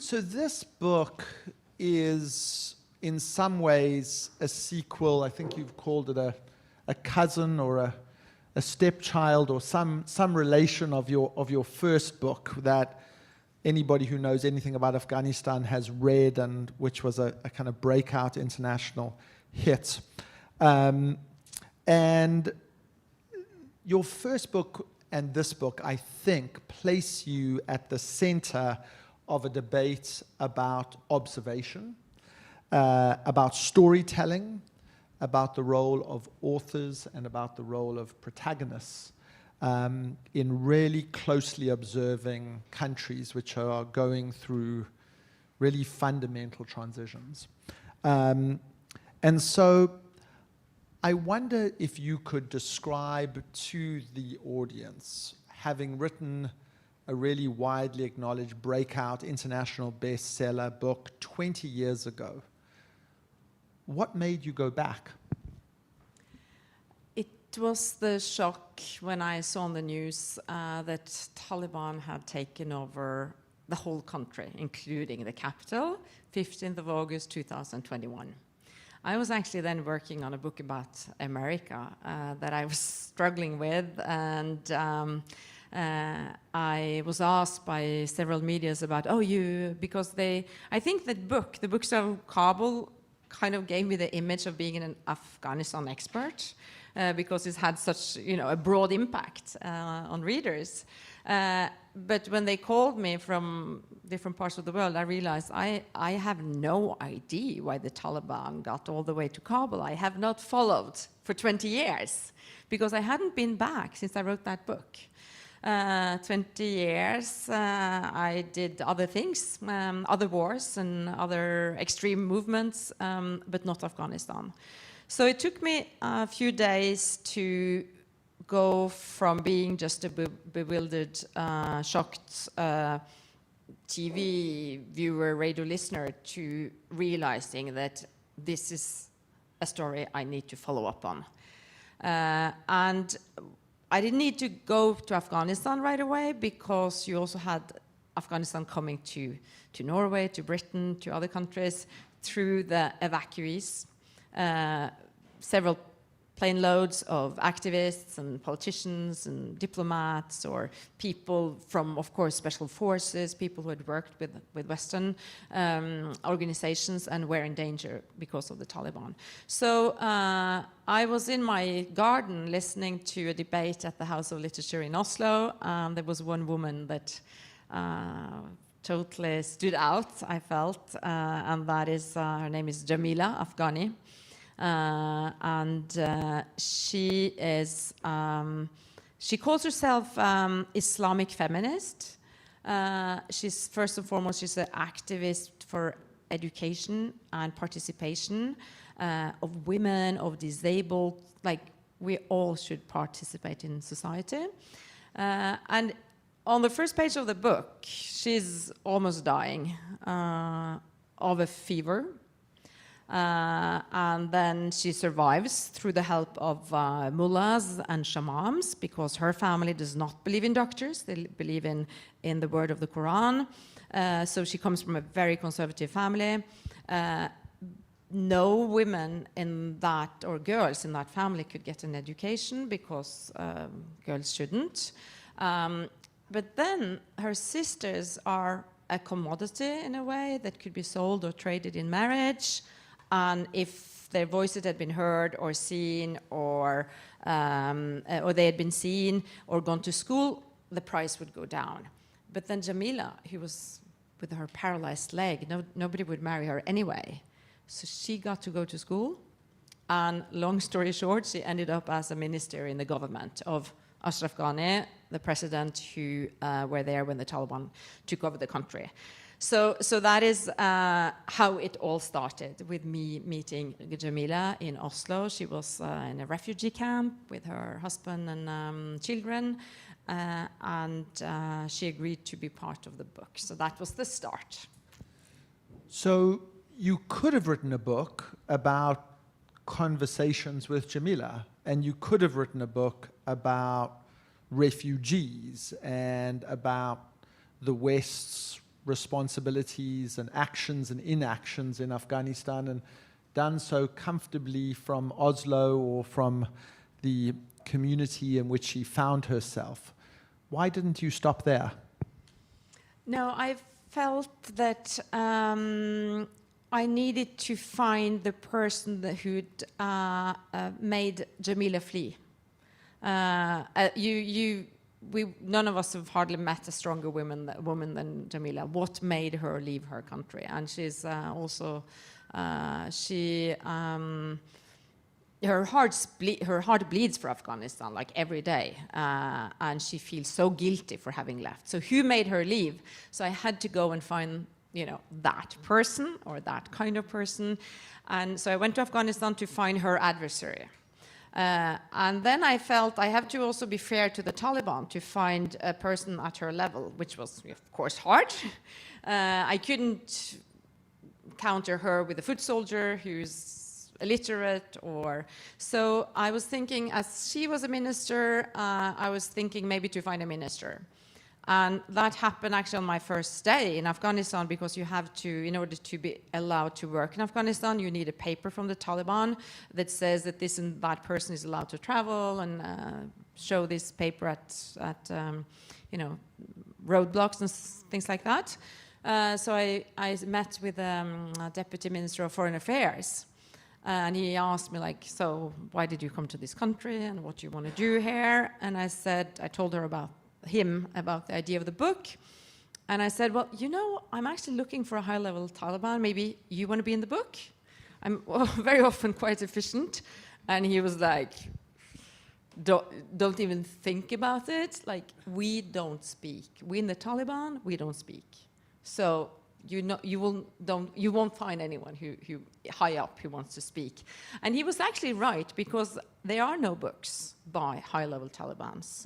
So this book is in some ways a sequel. I think you've called it a cousin or a stepchild or some relation of your first book that anybody who knows anything about Afghanistan has read, and which was a kind of breakout international hit. And your first book and this book, I think, place you at the center of a debate about observation, about storytelling, about the role of authors, and about the role of protagonists in really closely observing countries which are going through really fundamental transitions. And so I wonder if you could describe to the audience, having written a really widely acknowledged breakout international bestseller book 20 years ago, what made you go back? It was the shock when I saw on the news that Taliban had taken over the whole country, including the capital, 15th of August 2021. I was actually then working on a book about America that I was struggling with, and I was asked by several medias about, because I think the books of Kabul kind of gave me the image of being an Afghanistan expert, because it's had such, a broad impact on readers. But when they called me from different parts of the world, I realized I have no idea why the Taliban got all the way to Kabul. I have not followed for 20 years because I hadn't been back since I wrote that book. 20 years, I did other things, other wars and other extreme movements, but not Afghanistan. So it took me a few days to go from being just a bewildered, shocked TV viewer, radio listener, to realizing that this is a story I need to follow up on. And I didn't need to go to Afghanistan right away, because you also had Afghanistan coming to Norway, to Britain, to other countries through the evacuees. Several plane loads of activists and politicians and diplomats, or people from, of course, special forces, people who had worked with Western organizations and were in danger because of the Taliban. So I was in my garden listening to a debate at the House of Literature in Oslo, and there was one woman that totally stood out, I felt, and that is, her name is Jamila Afghani. She is, she calls herself Islamic feminist. She's, first and foremost, she's an activist for education and participation of women, of disabled, like we all should participate in society. And on the first page of the book, she's almost dying of a fever. And then she survives through the help of mullahs and shamams, because her family does not believe in doctors. They believe in the word of the Quran. So she comes from a very conservative family. No women in that, or girls in that family, could get an education, because girls shouldn't. But then her sisters are a commodity in a way that could be sold or traded in marriage. And if their voices had been heard or seen, or they had been seen or gone to school, the price would go down. But then Jamila, who was with her paralyzed leg, nobody would marry her anyway. So she got to go to school. And long story short, she ended up as a minister in the government of Ashraf Ghani, the president who were there when the Taliban took over the country. So that is how it all started, with me meeting Jamila in Oslo. She was in a refugee camp with her husband and children, and she agreed to be part of the book. So that was the start. So you could have written a book about conversations with Jamila, and you could have written a book about refugees and about the West's responsibilities and actions and inactions in Afghanistan, and done so comfortably from Oslo or from the community in which she found herself. Why didn't you stop there? No, I felt that I needed to find the person who'd made Jamila flee. None of us have hardly met a stronger woman than Jamila. What made her leave her country? And she's also her heart bleeds for Afghanistan like every day, and she feels so guilty for having left. So who made her leave? So I had to go and find, that person or that kind of person. And so I went to Afghanistan to find her adversary. And then I felt I have to also be fair to the Taliban to find a person at her level, which was, of course, hard. I couldn't counter her with a foot soldier who's illiterate, so I was thinking, as she was a minister, I was thinking maybe to find a minister. And that happened actually on my first day in Afghanistan, because you have to, in order to be allowed to work in Afghanistan, you need a paper from the Taliban that says that this and that person is allowed to travel, and show this paper at roadblocks and things like that. So I met with a deputy minister of foreign affairs, and he asked me, like, so why did you come to this country and what do you want to do here? And I told her about the idea of the book. And I said, well, I'm actually looking for a high-level Taliban. Maybe you want to be in the book? I'm very often quite efficient. And he was like, don't even think about it. Like, we don't speak. We in the Taliban, we don't speak. So you won't find anyone who high up who wants to speak. And he was actually right, because there are no books by high-level Talibans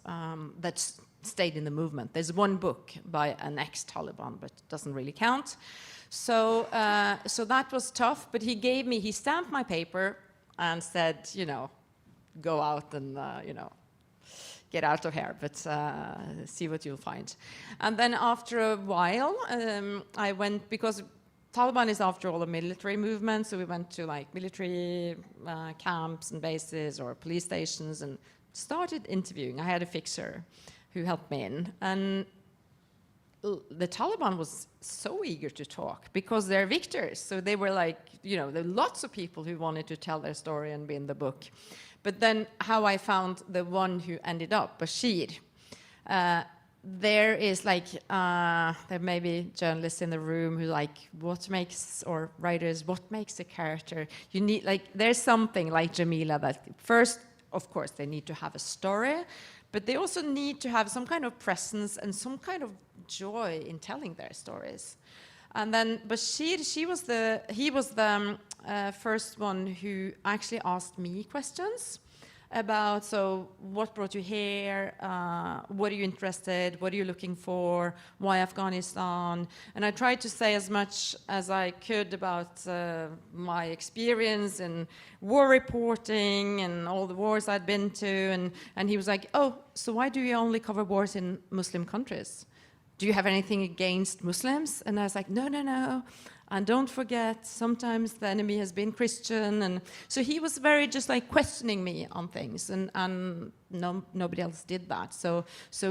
that stayed in the movement. There's one book by an ex-Taliban, but it doesn't really count. So that was tough. But he stamped my paper and said, go out and get out of here, but see what you'll find. And then after a while, I went, because Taliban is after all a military movement, so we went to like military camps and bases or police stations and started interviewing. I had a fixer who helped me in. And the Taliban was so eager to talk because they're victors. So they were like, there were lots of people who wanted to tell their story and be in the book. But then how I found the one who ended up, Bashir, there is like, there may be journalists in the room who or writers, what makes a character? You need, there's something like Jamila that first, of course, they need to have a story, but they also need to have some kind of presence and some kind of joy in telling their stories. And then Bashir, he was the first one who actually asked me questions about, so what brought you here? What are you interested? What are you looking for? Why Afghanistan? And I tried to say as much as I could about my experience in war reporting and all the wars I'd been to. And he was like, oh, so why do you only cover wars in Muslim countries? Do you have anything against Muslims? And I was like, no. And don't forget, sometimes the enemy has been Christian. And so he was very just like questioning me on things, and nobody else did that. So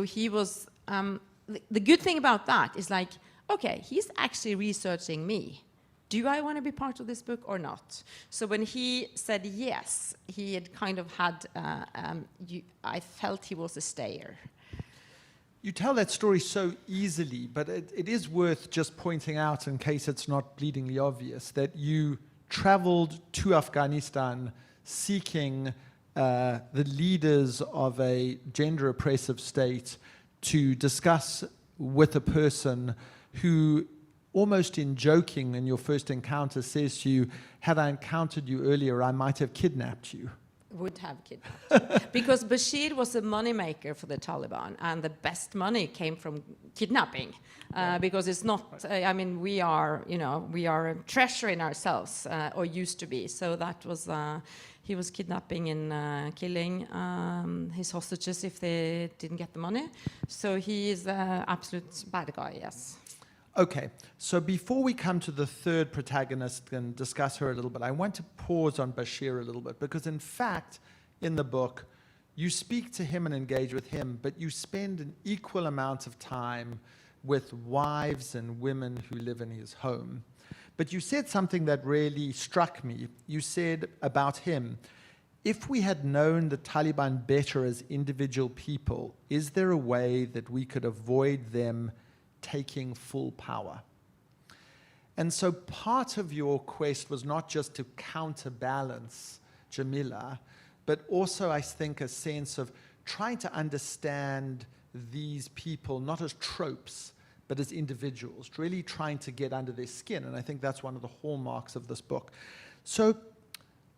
he was, the good thing about that is like, okay, he's actually researching me. Do I want to be part of this book or not? So when he said yes, he had kind of had, I felt he was a stayer. You tell that story so easily, but it is worth just pointing out, in case it's not bleedingly obvious, that you traveled to Afghanistan seeking the leaders of a gender-oppressive state to discuss with a person who, almost in joking in your first encounter, says to you, had I encountered you earlier, I might have kidnapped you. Would have kidnapped. Because Bashir was a moneymaker for the Taliban, and the best money came from kidnapping. Because it's not, we are a treasure in ourselves, or used to be. So that was, he was kidnapping and killing his hostages if they didn't get the money. So he is an absolute bad guy, yes. Okay, so before we come to the third protagonist and discuss her a little bit, I want to pause on Bashir a little bit, because in fact, in the book, you speak to him and engage with him, but you spend an equal amount of time with wives and women who live in his home. But you said something that really struck me. You said about him, if we had known the Taliban better as individual people, is there a way that we could avoid them taking full power? And so part of your quest was not just to counterbalance Jamila, but also, I think, a sense of trying to understand these people not as tropes, but as individuals, really trying to get under their skin. And I think that's one of the hallmarks of this book. So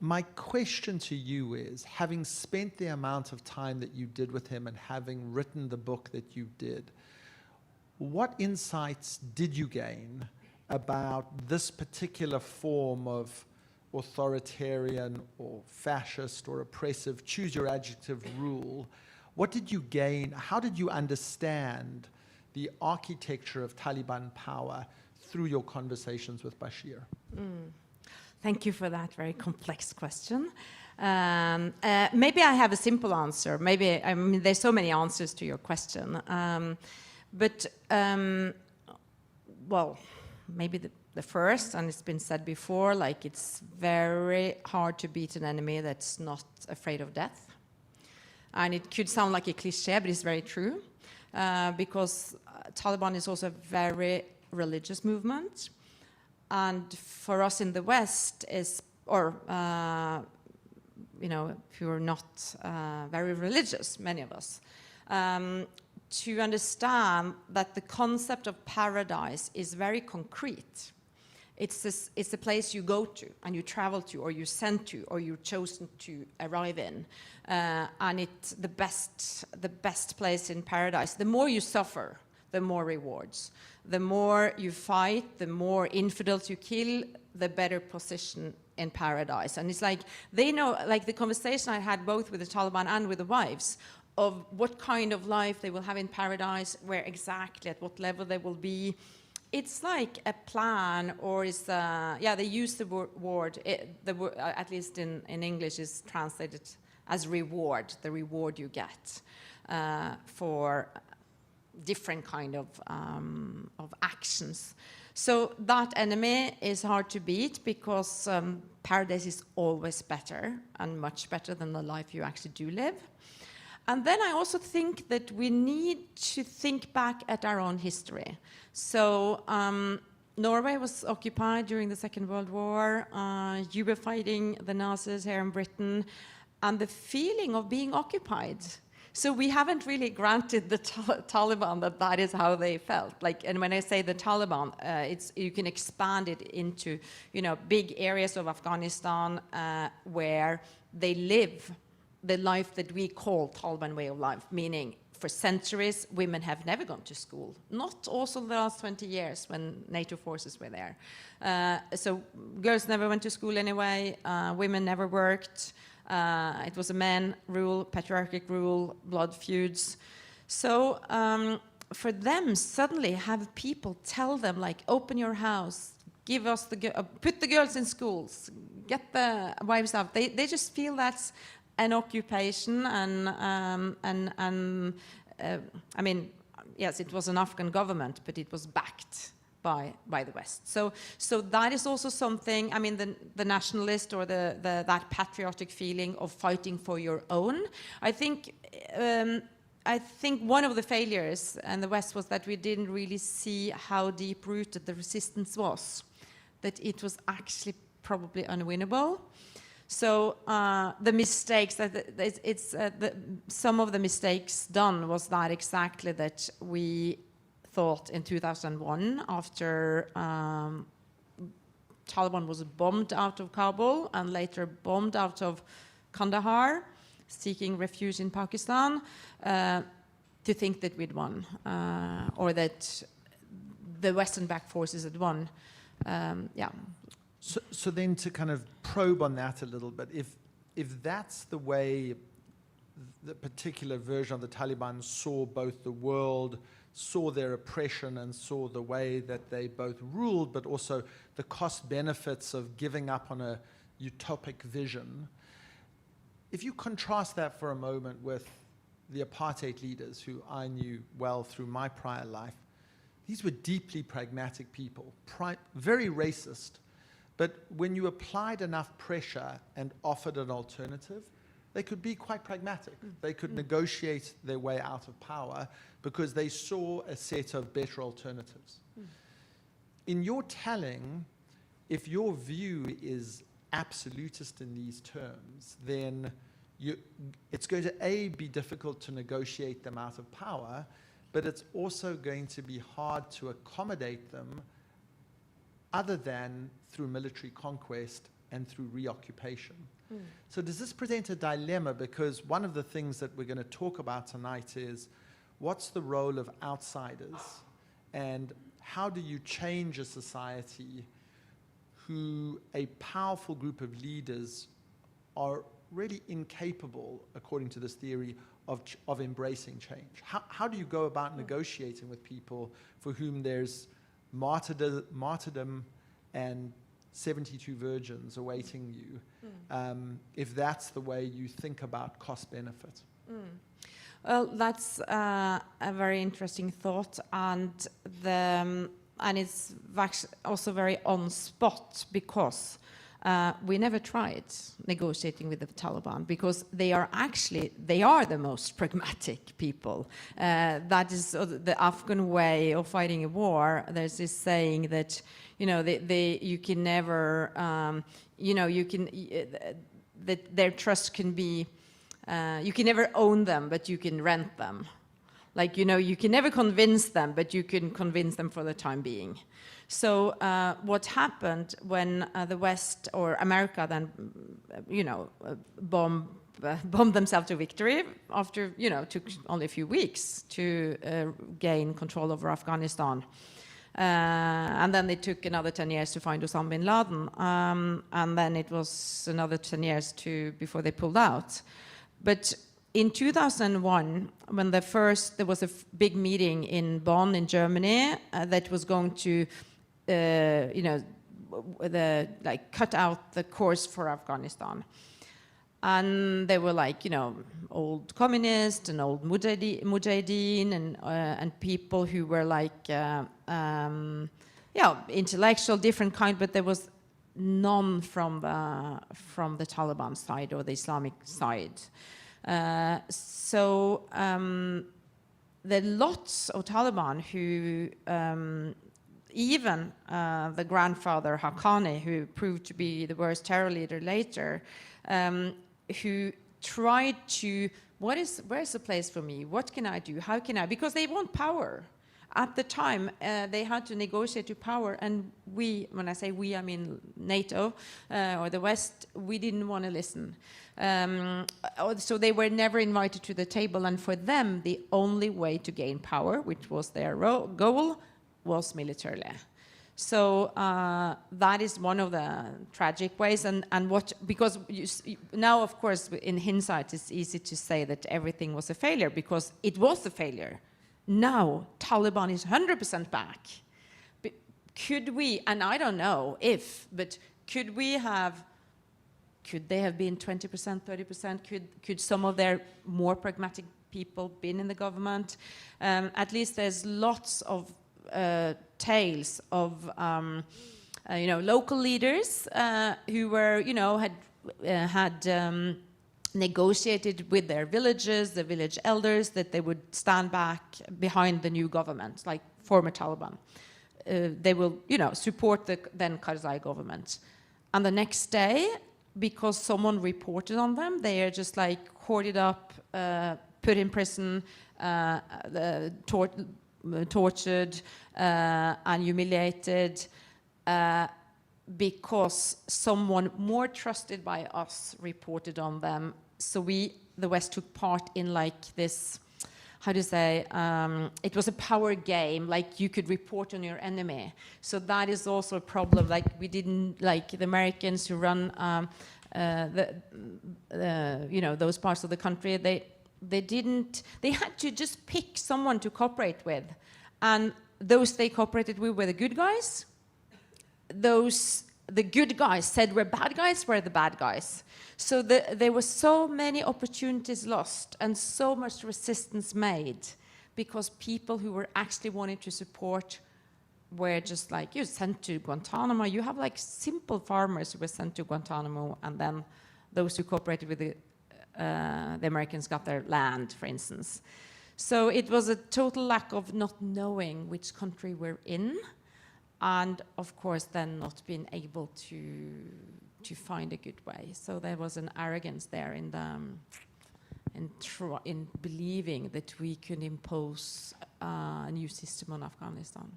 my question to you is, having spent the amount of time that you did with him and having written the book that you did, what insights did you gain about this particular form of authoritarian or fascist or oppressive, choose your adjective, rule? What did you gain? How did you understand the architecture of Taliban power through your conversations with Bashir? Thank you for that very complex question. Maybe I have a simple answer. Maybe, I mean, there's so many answers to your question. Well, maybe the first, and it's been said before, like it's very hard to beat an enemy that's not afraid of death. And it could sound like a cliche, but it's very true, because Taliban is also a very religious movement. And for us in the West, who are not very religious, many of us, to understand that the concept of paradise is very concrete. It's a place you go to and you travel to, or you're sent to, or you're chosen to arrive in, and it's the best place in paradise. The more you suffer, the more rewards. The more you fight, the more infidels you kill, the better position in paradise. And it's like they know, like the conversation I had both with the Taliban and with the wives, of what kind of life they will have in paradise, where exactly, at what level they will be. It's like a plan, or is they use the word, at least in English is translated as reward, the reward you get for different kind of actions. So that enemy is hard to beat, because paradise is always better, and much better than the life you actually do live. And then I also think that we need to think back at our own history. So Norway was occupied during the Second World War. You were fighting the Nazis here in Britain, and the feeling of being occupied. So we haven't really granted the Taliban that is how they felt. Like, and when I say the Taliban, you can expand it into, big areas of Afghanistan where they live the life that we call Taliban way of life, meaning for centuries, women have never gone to school. Not also the last 20 years when NATO forces were there. So girls never went to school anyway, women never worked. It was a man rule, patriarchic rule, blood feuds. So for them, suddenly have people tell them, like, open your house, give us put the girls in schools, get the wives out. They just feel that's an occupation, and I mean, yes, it was an Afghan government, but it was backed by the West. So that is also something. I mean, the nationalist, or that patriotic feeling of fighting for your own. I think one of the failures in the West was that we didn't really see how deep-rooted the resistance was. That it was actually probably unwinnable. So the mistakes some of the mistakes done was that exactly that we thought in 2001, after Taliban was bombed out of Kabul and later bombed out of Kandahar, seeking refuge in Pakistan, to think that we'd won, or that the Western-backed forces had won. So then, to kind of probe on that a little bit, if that's the way the particular version of the Taliban saw both the world, saw their oppression and saw the way that they both ruled, but also the cost benefits of giving up on a utopic vision. If you contrast that for a moment with the apartheid leaders who I knew well through my prior life, these were deeply pragmatic people, very racist, but when you applied enough pressure and offered an alternative, they could be quite pragmatic. They could negotiate their way out of power because they saw a set of better alternatives. In your telling, if your view is absolutist in these terms, then it's going to, A, be difficult to negotiate them out of power, but it's also going to be hard to accommodate them other than through military conquest and through reoccupation. So does this present a dilemma? Because one of the things that we're going to talk about tonight is what's the role of outsiders, and how do you change a society who a powerful group of leaders are really incapable, according to this theory, of embracing change? How do you go about negotiating with people for whom there's martyrdom and 72 virgins awaiting you, if that's the way you think about cost benefit? Well, that's a very interesting thought, and it's also very on spot, because we never tried negotiating with the Taliban, because they are the most pragmatic people. That is the Afghan way of fighting a war. There's this saying that, you can never, that their trust can be, you can never own them, but you can rent them. Like, you can never convince them, but you can convince them for the time being. So what happened when the West, or America, then, bombed themselves to victory after, took only a few weeks to gain control over Afghanistan. And then they took another 10 years to find Osama bin Laden. And then it was another 10 years before they pulled out. But in 2001, when there was a big meeting in Bonn in Germany that was going to, cut out the course for Afghanistan. And they were old communists and old mujahideen and people who were intellectual, different kind, but there was none from the Taliban side or the Islamic side. So there are lots of Taliban who, even the grandfather Haqqani, who proved to be the worst terror leader later, who tried to, where's the place for me? What can I do? How can I? Because they want power. At the time, they had to negotiate to power, and we, when I say we, I mean NATO or the West, we didn't want to listen. So they were never invited to the table, and for them, the only way to gain power, which was their goal, was militarily. So that is one of the tragic ways, because now, of course, in hindsight, it's easy to say that everything was a failure, because it was a failure. Now, Taliban is 100% back. But could we, and I don't know if, but could they have been 20%, 30%? Could some of their more pragmatic people been in the government? At least there's lots of tales of local leaders who were had negotiated with their villages, the village elders, that they would stand back behind the new government, like former Taliban. They will support the then Karzai government, and the next day, because someone reported on them, they are just hoarded up, put in prison, tortured and humiliated, because someone more trusted by us reported on them. So the West took part in this, how to say, it was a power game, you could report on your enemy. So that is also a problem. We didn't, the Americans who run those parts of the country, they had to just pick someone to cooperate with. And those they cooperated with were the good guys. Those the good guys said were bad guys were the bad guys. So there were so many opportunities lost and so much resistance made because people who were actually wanting to support were just like, you're sent to Guantanamo. You have like simple farmers who were sent to Guantanamo, and then those who cooperated with the Americans got their land, for instance. So it was a total lack of not knowing which country we're in, and of course then not being able to find a good way. So there was an arrogance there in believing that we could impose a new system on Afghanistan.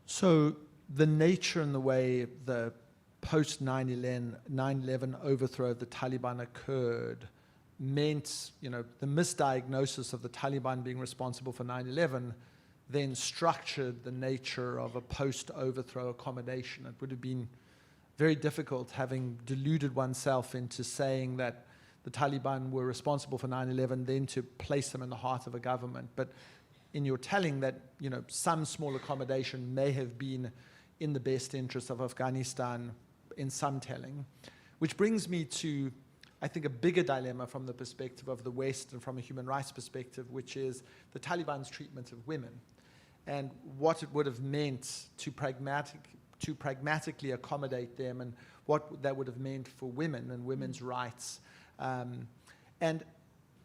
So the nature and the way the post 9/11 overthrow of the Taliban occurred meant, the misdiagnosis of the Taliban being responsible for 9/11 then structured the nature of a post-overthrow accommodation. It would have been very difficult, having deluded oneself into saying that the Taliban were responsible for 9/11, then to place them in the heart of a government. But in your telling that, some small accommodation may have been in the best interest of Afghanistan in some telling, which brings me to, I think, a bigger dilemma from the perspective of the West and from a human rights perspective, which is the Taliban's treatment of women and what it would have meant to pragmatically accommodate them and what that would have meant for women and women's rights. And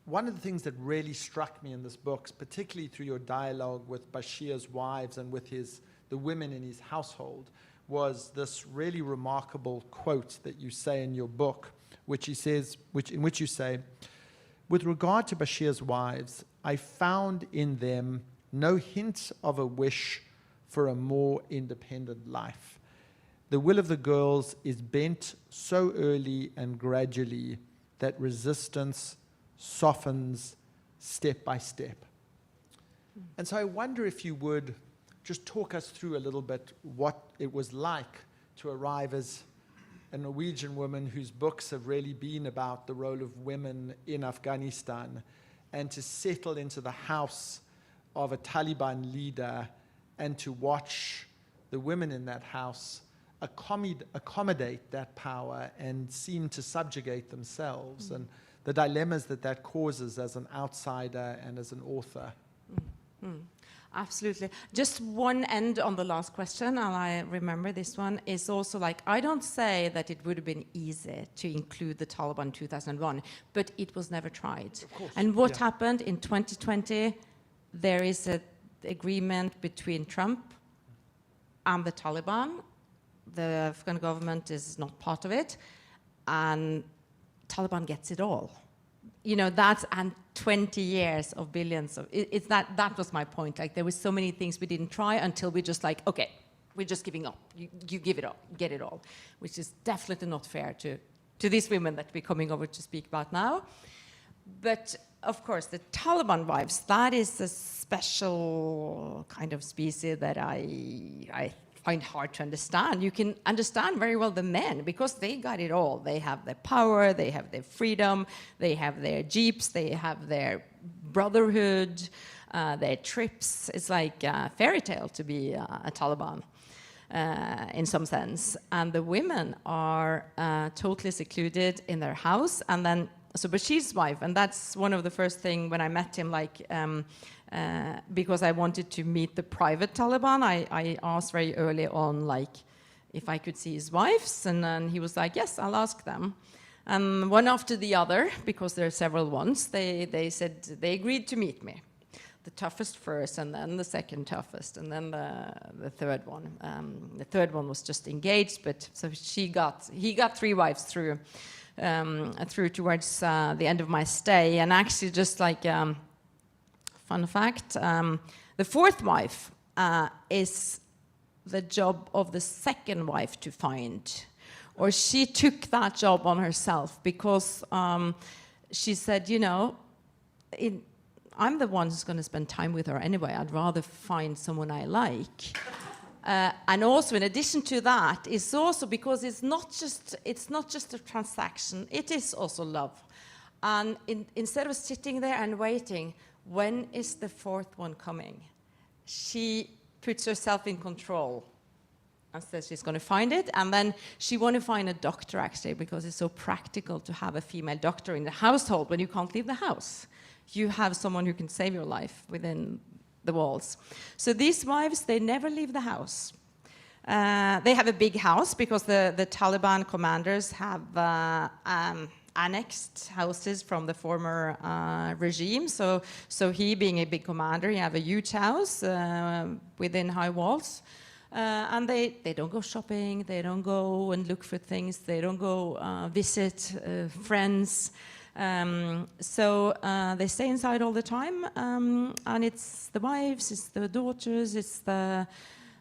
one of the things that really struck me in this book, particularly through your dialogue with Bashir's wives and with the women in his household, was this really remarkable quote that you say in your book, in which you say, "With regard to Bashir's wives, I found in them no hint of a wish for a more independent life. The will of the girls is bent so early and gradually that resistance softens step by step." And so I wonder if you would just talk us through a little bit what it was like to arrive as a Norwegian woman whose books have really been about the role of women in Afghanistan, and to settle into the house of a Taliban leader and to watch the women in that house accommodate that power and seem to subjugate themselves, and the dilemmas that causes as an outsider and as an author. Absolutely. Just one end on the last question, and I remember this one, is also like, I don't say that it would have been easy to include the Taliban in 2001, but it was never tried. Of course. And what happened in 2020, there is an agreement between Trump and the Taliban. The Afghan government is not part of it, and Taliban gets it all. And 20 years of billions of, that was my point. Like, there were so many things we didn't try until we just like, okay, we're just giving up. You give it up, get it all, which is definitely not fair to these women that we're coming over to speak about now. But of course, the Taliban wives, that is a special kind of species that I find hard to understand. You can understand very well the men, because they got it all. They have their power, they have their freedom, they have their jeeps, they have their brotherhood, their trips. It's like a fairy tale to be a Taliban in some sense. And the women are totally secluded in their house. And then, so Bashir's wife, and that's one of the first things when I met him, because I wanted to meet the private Taliban, I asked very early on, if I could see his wives, and then he was like, yes, I'll ask them. And one after the other, because there are several ones, they said they agreed to meet me. The toughest first, and then the second toughest, and then the third one. The third one was just engaged, but so he got 3 wives through towards the end of my stay. And actually, just fun fact, the 4th wife is the job of the 2nd wife to find. Or she took that job on herself, because she said, I'm the one who's going to spend time with her anyway. I'd rather find someone I like. And also, in addition to that, it's also because it's not just a transaction. It is also love. And instead of sitting there and waiting, when is the fourth one coming? She puts herself in control and says she's going to find it. And then she wants to find a doctor, actually, because it's so practical to have a female doctor in the household when you can't leave the house. You have someone who can save your life within the walls. So these wives, they never leave the house. They have a big house because the Taliban commanders have annexed houses from the former regime. So he, being a big commander, he have a huge house within high walls. And they don't go shopping, they don't go and look for things, they don't go visit friends. So they stay inside all the time, and it's the wives, it's the daughters, it's the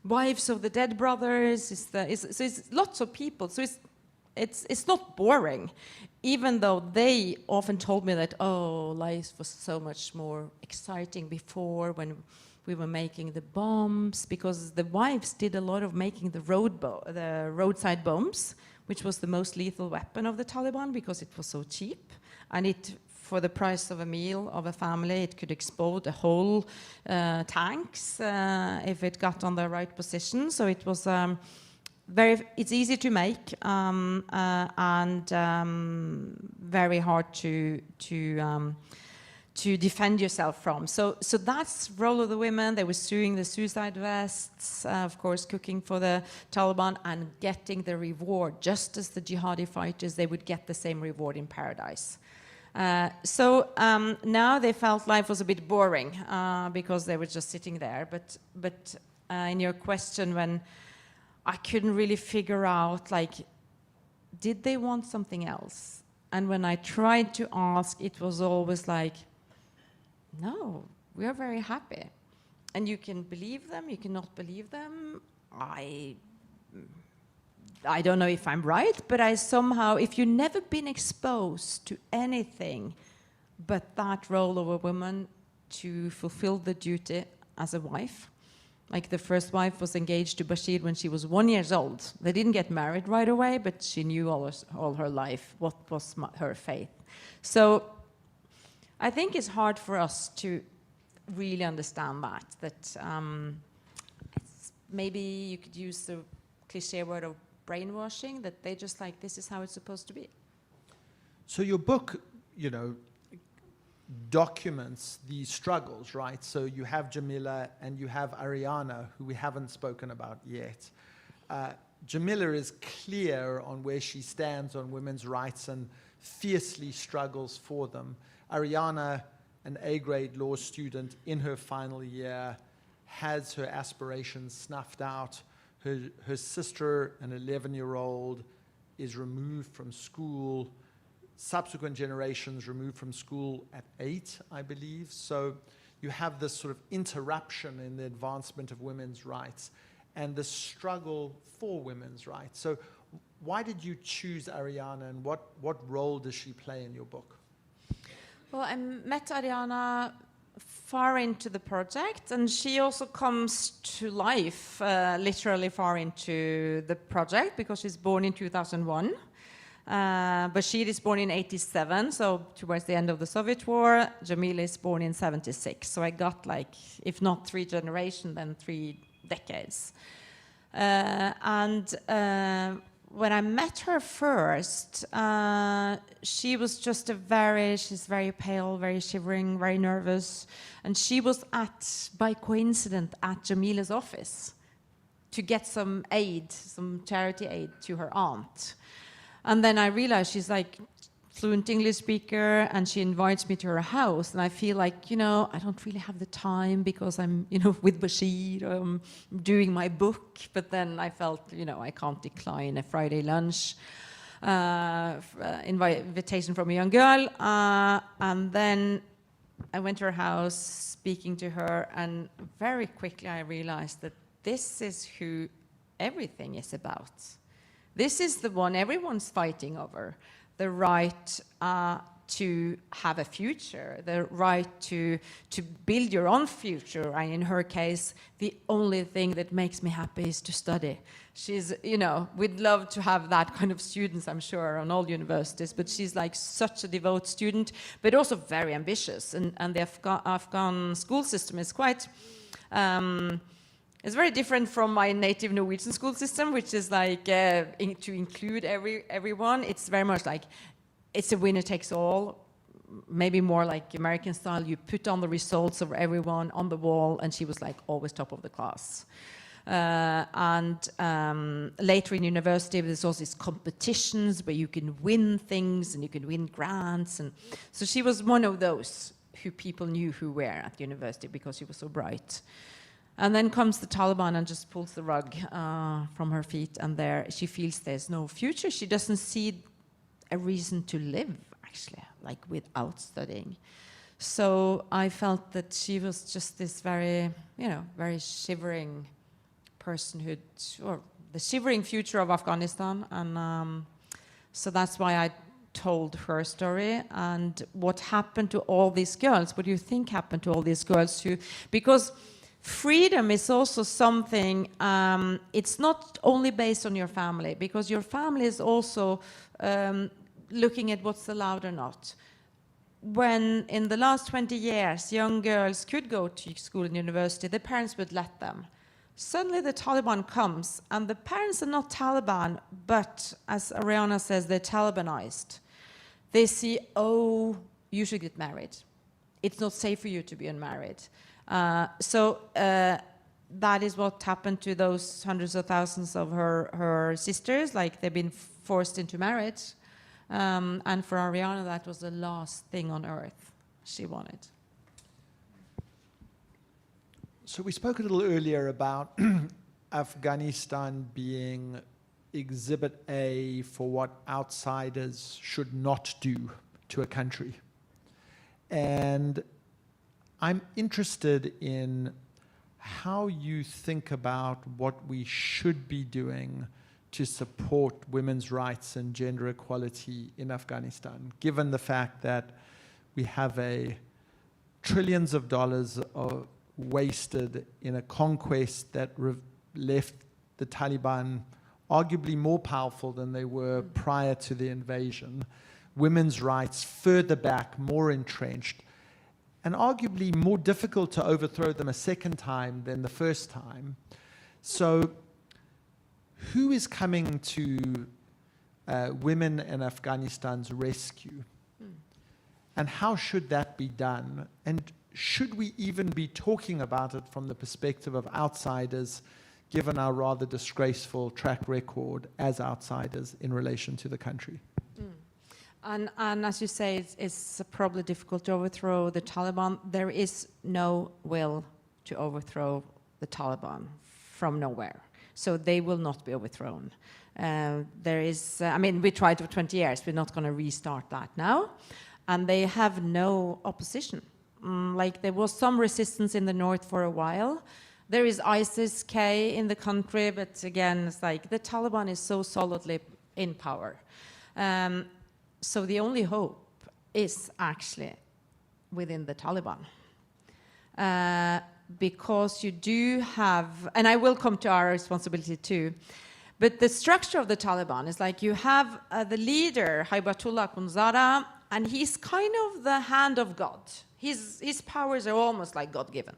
wives of the dead brothers, it's lots of people. So it's not boring, even though they often told me that, oh, life was so much more exciting before when we were making the bombs, because the wives did a lot of making the roadside bombs, which was the most lethal weapon of the Taliban because it was so cheap. And it, for the price of a meal of a family, it could explode the whole tanks if it got on the right position. So it was it's easy to make and very hard to defend yourself from. So that's the role of the women. They were sewing the suicide vests, of course, cooking for the Taliban and getting the reward. Just as the jihadi fighters, they would get the same reward in paradise. So now they felt life was a bit boring because they were just sitting there. But in your question, when I couldn't really figure out, like, did they want something else? And when I tried to ask, it was always like, no, we are very happy. And you can believe them, you cannot believe them. I don't know if I'm right, but I somehow, if you've never been exposed to anything but that role of a woman to fulfill the duty as a wife, like the first wife was engaged to Bashir when she was 1 year old. They didn't get married right away, but she knew all her life what was her faith. So I think it's hard for us to really understand that maybe you could use the cliche word of brainwashing, that they just like, this is how it's supposed to be. So your book, documents these struggles, right? So you have Jamila and you have Ariana, who we haven't spoken about yet. Jamila is clear on where she stands on women's rights and fiercely struggles for them. Ariana, an A-grade law student in her final year, has her aspirations snuffed out. Her sister, an 11-year-old, is removed from school. Subsequent generations removed from school at 8, I believe. So you have this sort of interruption in the advancement of women's rights and the struggle for women's rights. So why did you choose Ariana, and what role does she play in your book? Well, I met Ariana far into the project, and she also comes to life literally far into the project because she's born in 2001. Bashir is born in 87, so towards the end of the Soviet war. Jamila is born in 76. So I got, like, if not 3 generations, then 3 decades. When I met her first, she was just she's very pale, very shivering, very nervous. And she was by coincidence, at Jamila's office to get some aid, some charity aid to her aunt. And then I realized she's like fluent English speaker, and she invites me to her house. And I feel like, I don't really have the time because I'm, with Bashir, doing my book. But then I felt, I can't decline a Friday lunch invitation from a young girl. And then I went to her house, speaking to her, and very quickly I realized that this is who everything is about. This is the one everyone's fighting over, the right to have a future, the right to build your own future. And in her case, the only thing that makes me happy is to study. She's, you know, we'd love to have that kind of students, I'm sure, on all universities, but she's like such a devout student, but also very ambitious. And the Afghan school system is quite, it's very different from my native Norwegian school system, which is like to include everyone. It's very much like, it's a winner takes all, maybe more like American style. You put on the results of everyone on the wall, and she was like always top of the class. Later in university, there's also these competitions where you can win things and you can win grants. And so she was one of those who people knew who were at university because she was so bright. And then comes the Taliban and just pulls the rug from her feet, and there she feels there's no future. She doesn't see a reason to live, actually, like without studying. So I felt that she was just this very, you know, very shivering personhood, or the shivering future of Afghanistan. And so that's why I told her story. And what happened to all these girls? What do you think happened to all these girls who, because freedom is also something, it's not only based on your family, because your family is also looking at what's allowed or not. When in the last 20 years, young girls could go to school and university, the parents would let them. Suddenly the Taliban comes, and the parents are not Taliban, but as Ariana says, they're Talibanized. They see, oh, you should get married. It's not safe for you to be unmarried. So that is what happened to those hundreds of thousands of her sisters, like they've been forced into marriage. And for Ariana, that was the last thing on earth she wanted. So we spoke a little earlier about Afghanistan being exhibit A for what outsiders should not do to a country. And I'm interested in how you think about what we should be doing to support women's rights and gender equality in Afghanistan, given the fact that we have trillions of dollars wasted in a conquest that left the Taliban arguably more powerful than they were prior to the invasion, women's rights further back, more entrenched, and arguably more difficult to overthrow them a second time than the first time. So who is coming to women in Afghanistan's rescue? And how should that be done? And should we even be talking about it from the perspective of outsiders, given our rather disgraceful track record as outsiders in relation to the country? And as you say, it's probably difficult to overthrow the Taliban. There is no will to overthrow the Taliban from nowhere. So they will not be overthrown. There is, I mean, we tried for 20 years. We're not going to restart that now. And they have no opposition. Like there was some resistance in the north for a while. There is ISIS-K in the country, but again, it's like the Taliban is so solidly in power. So the only hope is actually within the Taliban. Because you do have, and I will come to our responsibility too, but the structure of the Taliban is like you have the leader, Haibatullah Akhundzada, and he's kind of the hand of God. His powers are almost like God-given.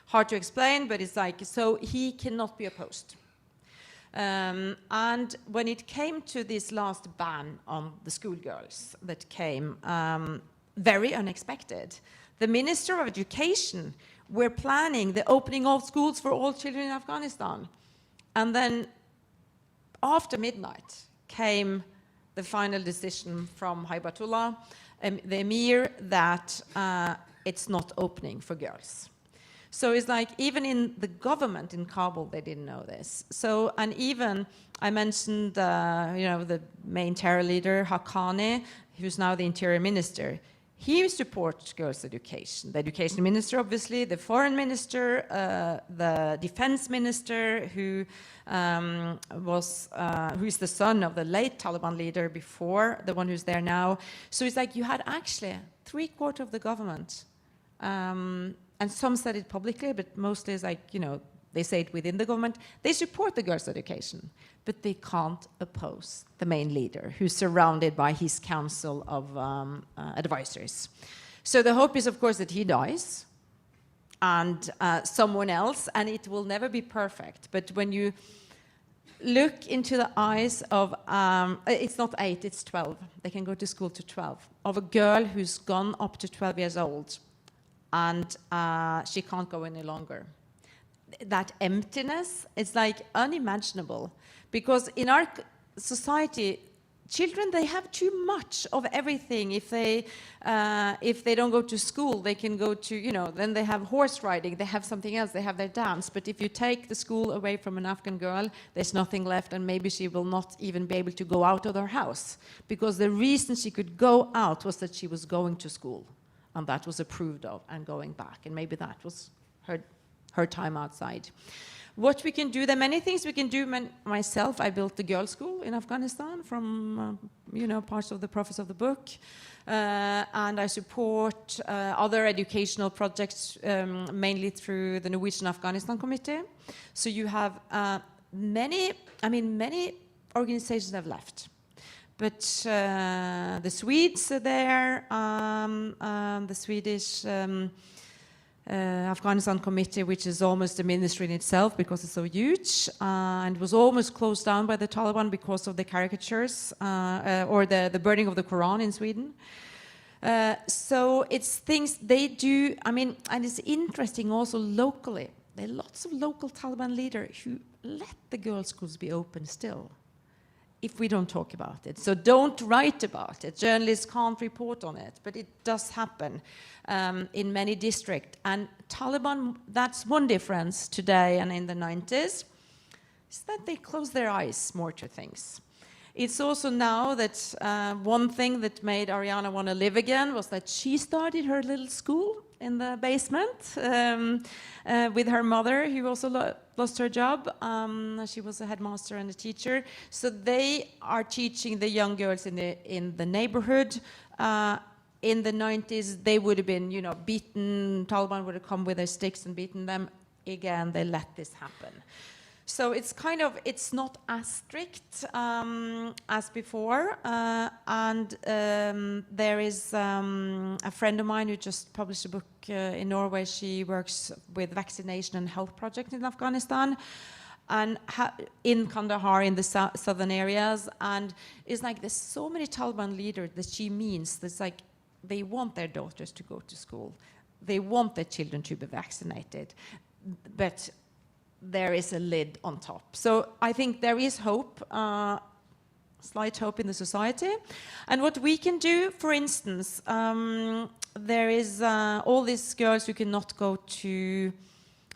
Hard to explain, but it's like, so he cannot be opposed. And when it came to this last ban on the schoolgirls that came, very unexpected, the Minister of Education were planning the opening of schools for all children in Afghanistan. And then after midnight came the final decision from Haibatullah, the emir, that it's not opening for girls. So it's like even in the government in Kabul, they didn't know this. So, and even I mentioned, the main terror leader, Haqqani, who's now the interior minister. he supports girls' education. The education minister, obviously, the foreign minister, the defense minister, who is the son of the late Taliban leader before, the one who's there now. So it's like you had actually 3/4 of the government, and some said it publicly, but mostly it's like, you know, they say it within the government. They support the girls' education, but they can't oppose the main leader, who's surrounded by his council of advisors. So the hope is, of course, that he dies and someone else, and it will never be perfect. But when you look into the eyes of, it's not 8, it's 12. They can go to school to 12. Of a girl who's gone up to 12 years old, and she can't go any longer. That emptiness is like unimaginable, because in our society, children, they have too much of everything. If they don't go to school, they can go to, you know, then they have horse riding, they have something else, they have their dance. But if you take the school away from an Afghan girl, there's nothing left, and maybe she will not even be able to go out of her house, because the reason she could go out was that she was going to school, and that was approved of, and going back, and maybe that was her time outside. What we can do, there are many things we can do. Myself, I built the girls' school in Afghanistan from, you know, parts of the preface of the book. And I support other educational projects, mainly through the Norwegian Afghanistan Committee. So you have many organizations have left. But the Swedes are there, the Swedish Afghanistan Committee, which is almost a ministry in itself because it's so huge, and was almost closed down by the Taliban because of the caricatures or the burning of the Quran in Sweden. So it's things they do, I mean, and it's interesting also locally. There are lots of local Taliban leaders who let the girls' schools be open still, if we don't talk about it. So don't write about it. Journalists can't report on it, but it does happen in many districts. And Taliban, that's one difference today and in the 90s, is that they close their eyes more to things. It's also now that one thing that made Ariana want to live again was that she started her little school in the basement with her mother, who also lost her job. She was a headmaster and a teacher. So they are teaching the young girls in the neighborhood. In the 90s, they would have been, you know, beaten. Taliban would have come with their sticks and beaten them. Again, they let this happen. So it's kind of, it's not as strict as before. And there is a friend of mine who just published a book in Norway. She works with vaccination and health project in Afghanistan, and in Kandahar, in the southern areas. And it's like there's so many Taliban leaders that she means. It's like they want their daughters to go to school. They want their children to be vaccinated. But there is a lid on top. So I think there is hope, slight hope in the society. And what we can do, for instance, there is all these girls who cannot go to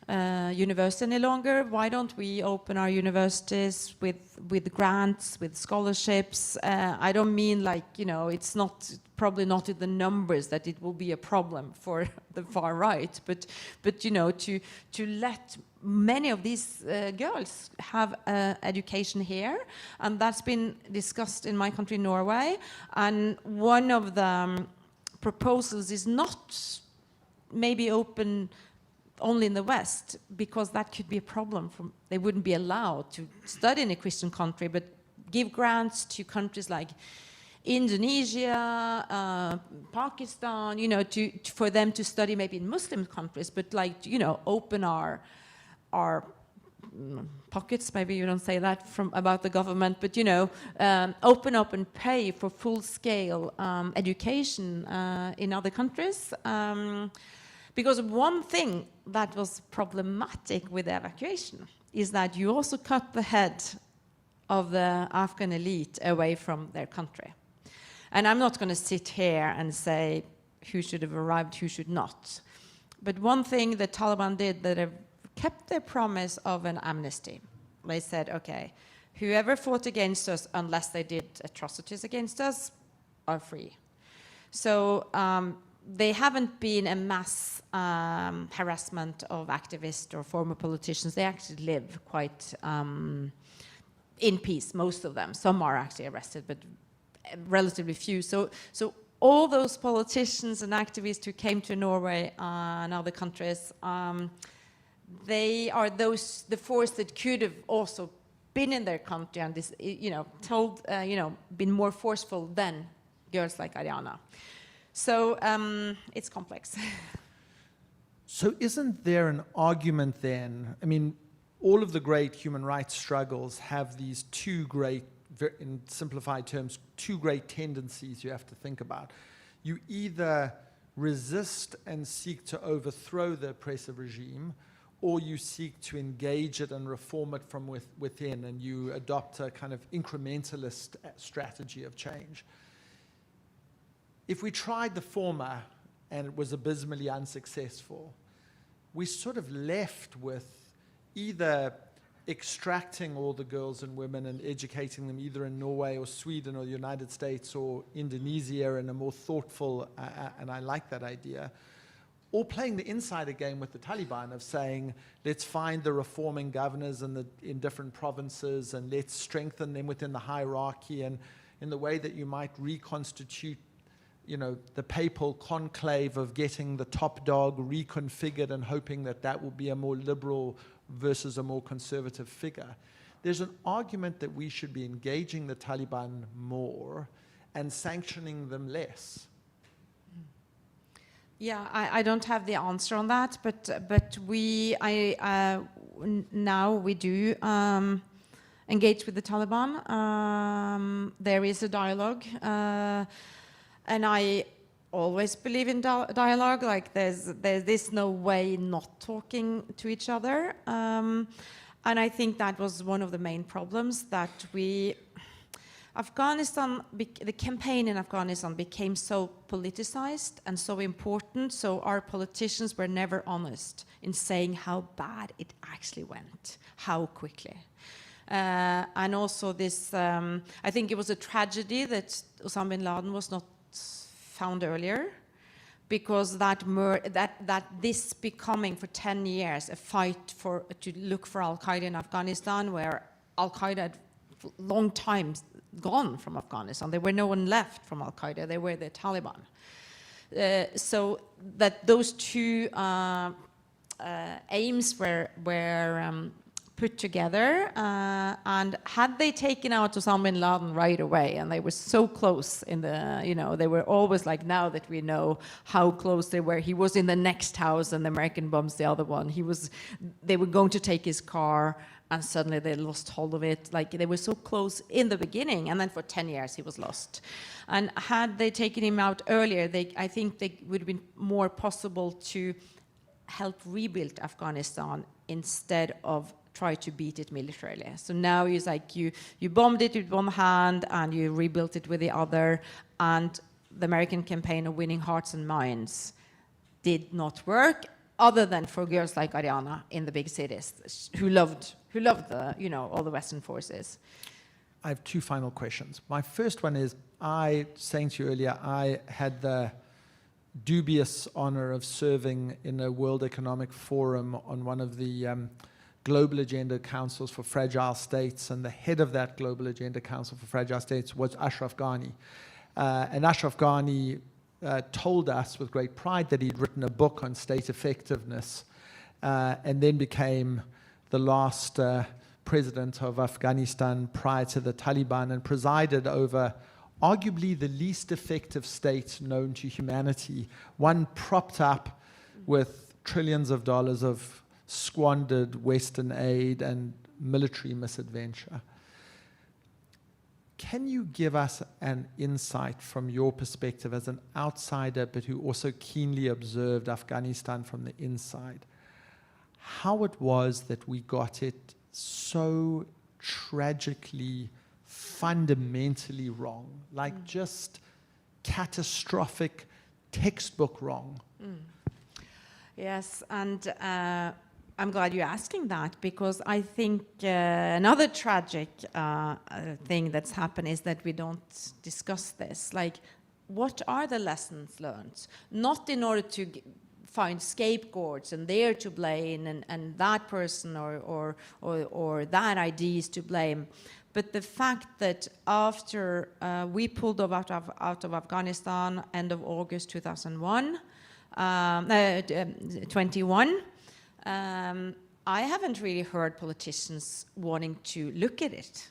university any longer. Why don't we open our universities with grants, with scholarships? I don't mean like, you know, it's not probably not in the numbers that it will be a problem for the far right, but you know, to let many of these girls have education here, and that's been discussed in my country, Norway. And one of the proposals is not maybe open only in the West, because that could be a problem. They wouldn't be allowed to study in a Christian country, but give grants to countries like Indonesia, Pakistan, you know, for them to study maybe in Muslim countries, but like, you know, open our pockets, maybe you don't say that about the government, but you know, open up and pay for full-scale education in other countries. Because one thing that was problematic with the evacuation is that you also cut the head of the Afghan elite away from their country. And I'm not going to sit here and say who should have arrived, who should not. But one thing the Taliban did, that have kept their promise of an amnesty. They said, okay, whoever fought against us, unless they did atrocities against us, are free. So they haven't been a mass harassment of activists or former politicians. They actually live quite in peace, most of them. Some are actually arrested, but relatively few. So all those politicians and activists who came to Norway and other countries, they are the force that could have also been in their country and this, been more forceful than girls like Ariana. So it's complex. So isn't there an argument then? I mean, all of the great human rights struggles have these two great, in simplified terms, two great tendencies you have to think about. You either resist and seek to overthrow the oppressive regime, or you seek to engage it and reform it from within, and you adopt a kind of incrementalist strategy of change. If we tried the former and it was abysmally unsuccessful, we sort of left with either extracting all the girls and women and educating them either in Norway or Sweden or the United States or Indonesia in a more thoughtful, and I like that idea, or playing the insider game with the Taliban of saying, let's find the reforming governors in different provinces and let's strengthen them within the hierarchy, and in the way that you might reconstitute the papal conclave of getting the top dog reconfigured and hoping that that will be a more liberal versus a more conservative figure. There's an argument that we should be engaging the Taliban more and sanctioning them less. Yeah, I don't have the answer on that, but now we do engage with the Taliban. There is a dialogue, and I always believe in dialogue. Like there's no way not talking to each other, and I think that was one of the main problems that the campaign in Afghanistan became so politicized and so important, so our politicians were never honest in saying how bad it actually went, how quickly. And also this, I think it was a tragedy that Osama bin Laden was not found earlier, because that this becoming for 10 years a fight to look for Al-Qaeda in Afghanistan, where Al-Qaeda had long time gone from Afghanistan. There were no one left from Al-Qaeda. They were the Taliban. So that those two aims were put together, and had they taken out Osama bin Laden right away, and they were so close they were always like, now that we know how close they were, he was in the next house and the American bombs the other one, they were going to take his car, and suddenly they lost hold of it. Like, they were so close in the beginning, and then for 10 years he was lost. And had they taken him out earlier, I think they would have been more possible to help rebuild Afghanistan instead of try to beat it militarily. So now it's like you bombed it with one hand and you rebuilt it with the other, and the American campaign of winning hearts and minds did not work, other than for girls like Ariana in the big cities who loved all the Western forces. I have two final questions. My first one is, saying to you earlier, I had the dubious honor of serving in a World Economic Forum on one of the Global Agenda Councils for Fragile States, and the head of that Global Agenda Council for Fragile States was Ashraf Ghani. And Ashraf Ghani told us with great pride that he'd written a book on state effectiveness, and then became the last president of Afghanistan prior to the Taliban, and presided over arguably the least effective state known to humanity, one propped up with trillions of dollars of squandered Western aid and military misadventure. Can you give us an insight from your perspective as an outsider, but who also keenly observed Afghanistan from the inside, how it was that we got it so tragically, fundamentally wrong, like just catastrophic, textbook wrong? Yes, and I'm glad you're asking that, because I think another tragic thing that's happened is that we don't discuss this. Like, what are the lessons learned? Not in order to find scapegoats and they're to blame and that person or that idea is to blame. But the fact that after we pulled out of Afghanistan end of August 2021, I haven't really heard politicians wanting to look at it,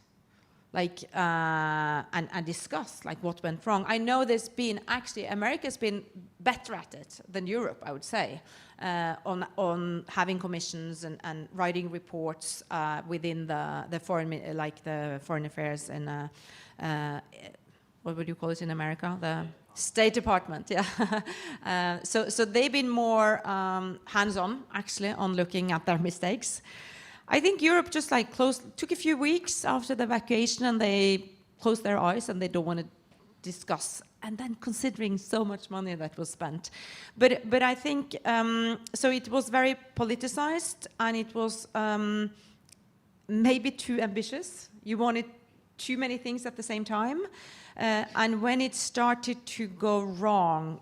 like and discuss like what went wrong. I know there's been actually America's been better at it than Europe, I would say, on having commissions and writing reports within the foreign affairs and what would you call it in America? The State Department, yeah. So they've been more hands-on, actually, on looking at their mistakes. I think Europe just like took a few weeks after the evacuation and they closed their eyes and they don't want to discuss. And then considering so much money that was spent. But I think, so it was very politicized and it was maybe too ambitious. You wanted too many things at the same time. And when it started to go wrong,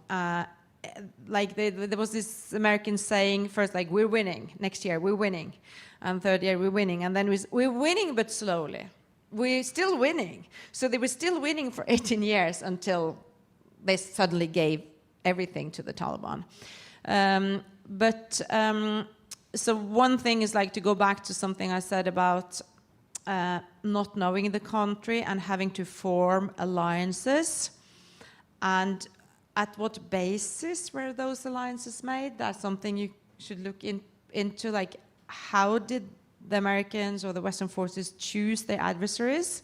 like there was this American saying first, like, we're winning, next year we're winning, and third year we're winning, and then we're winning but slowly. We're still winning. So they were still winning for 18 years until they suddenly gave everything to the Taliban. So one thing is like to go back to something I said about not knowing the country and having to form alliances, and at what basis were those alliances made? That's something you should look into, like how did the Americans or the Western forces choose their adversaries?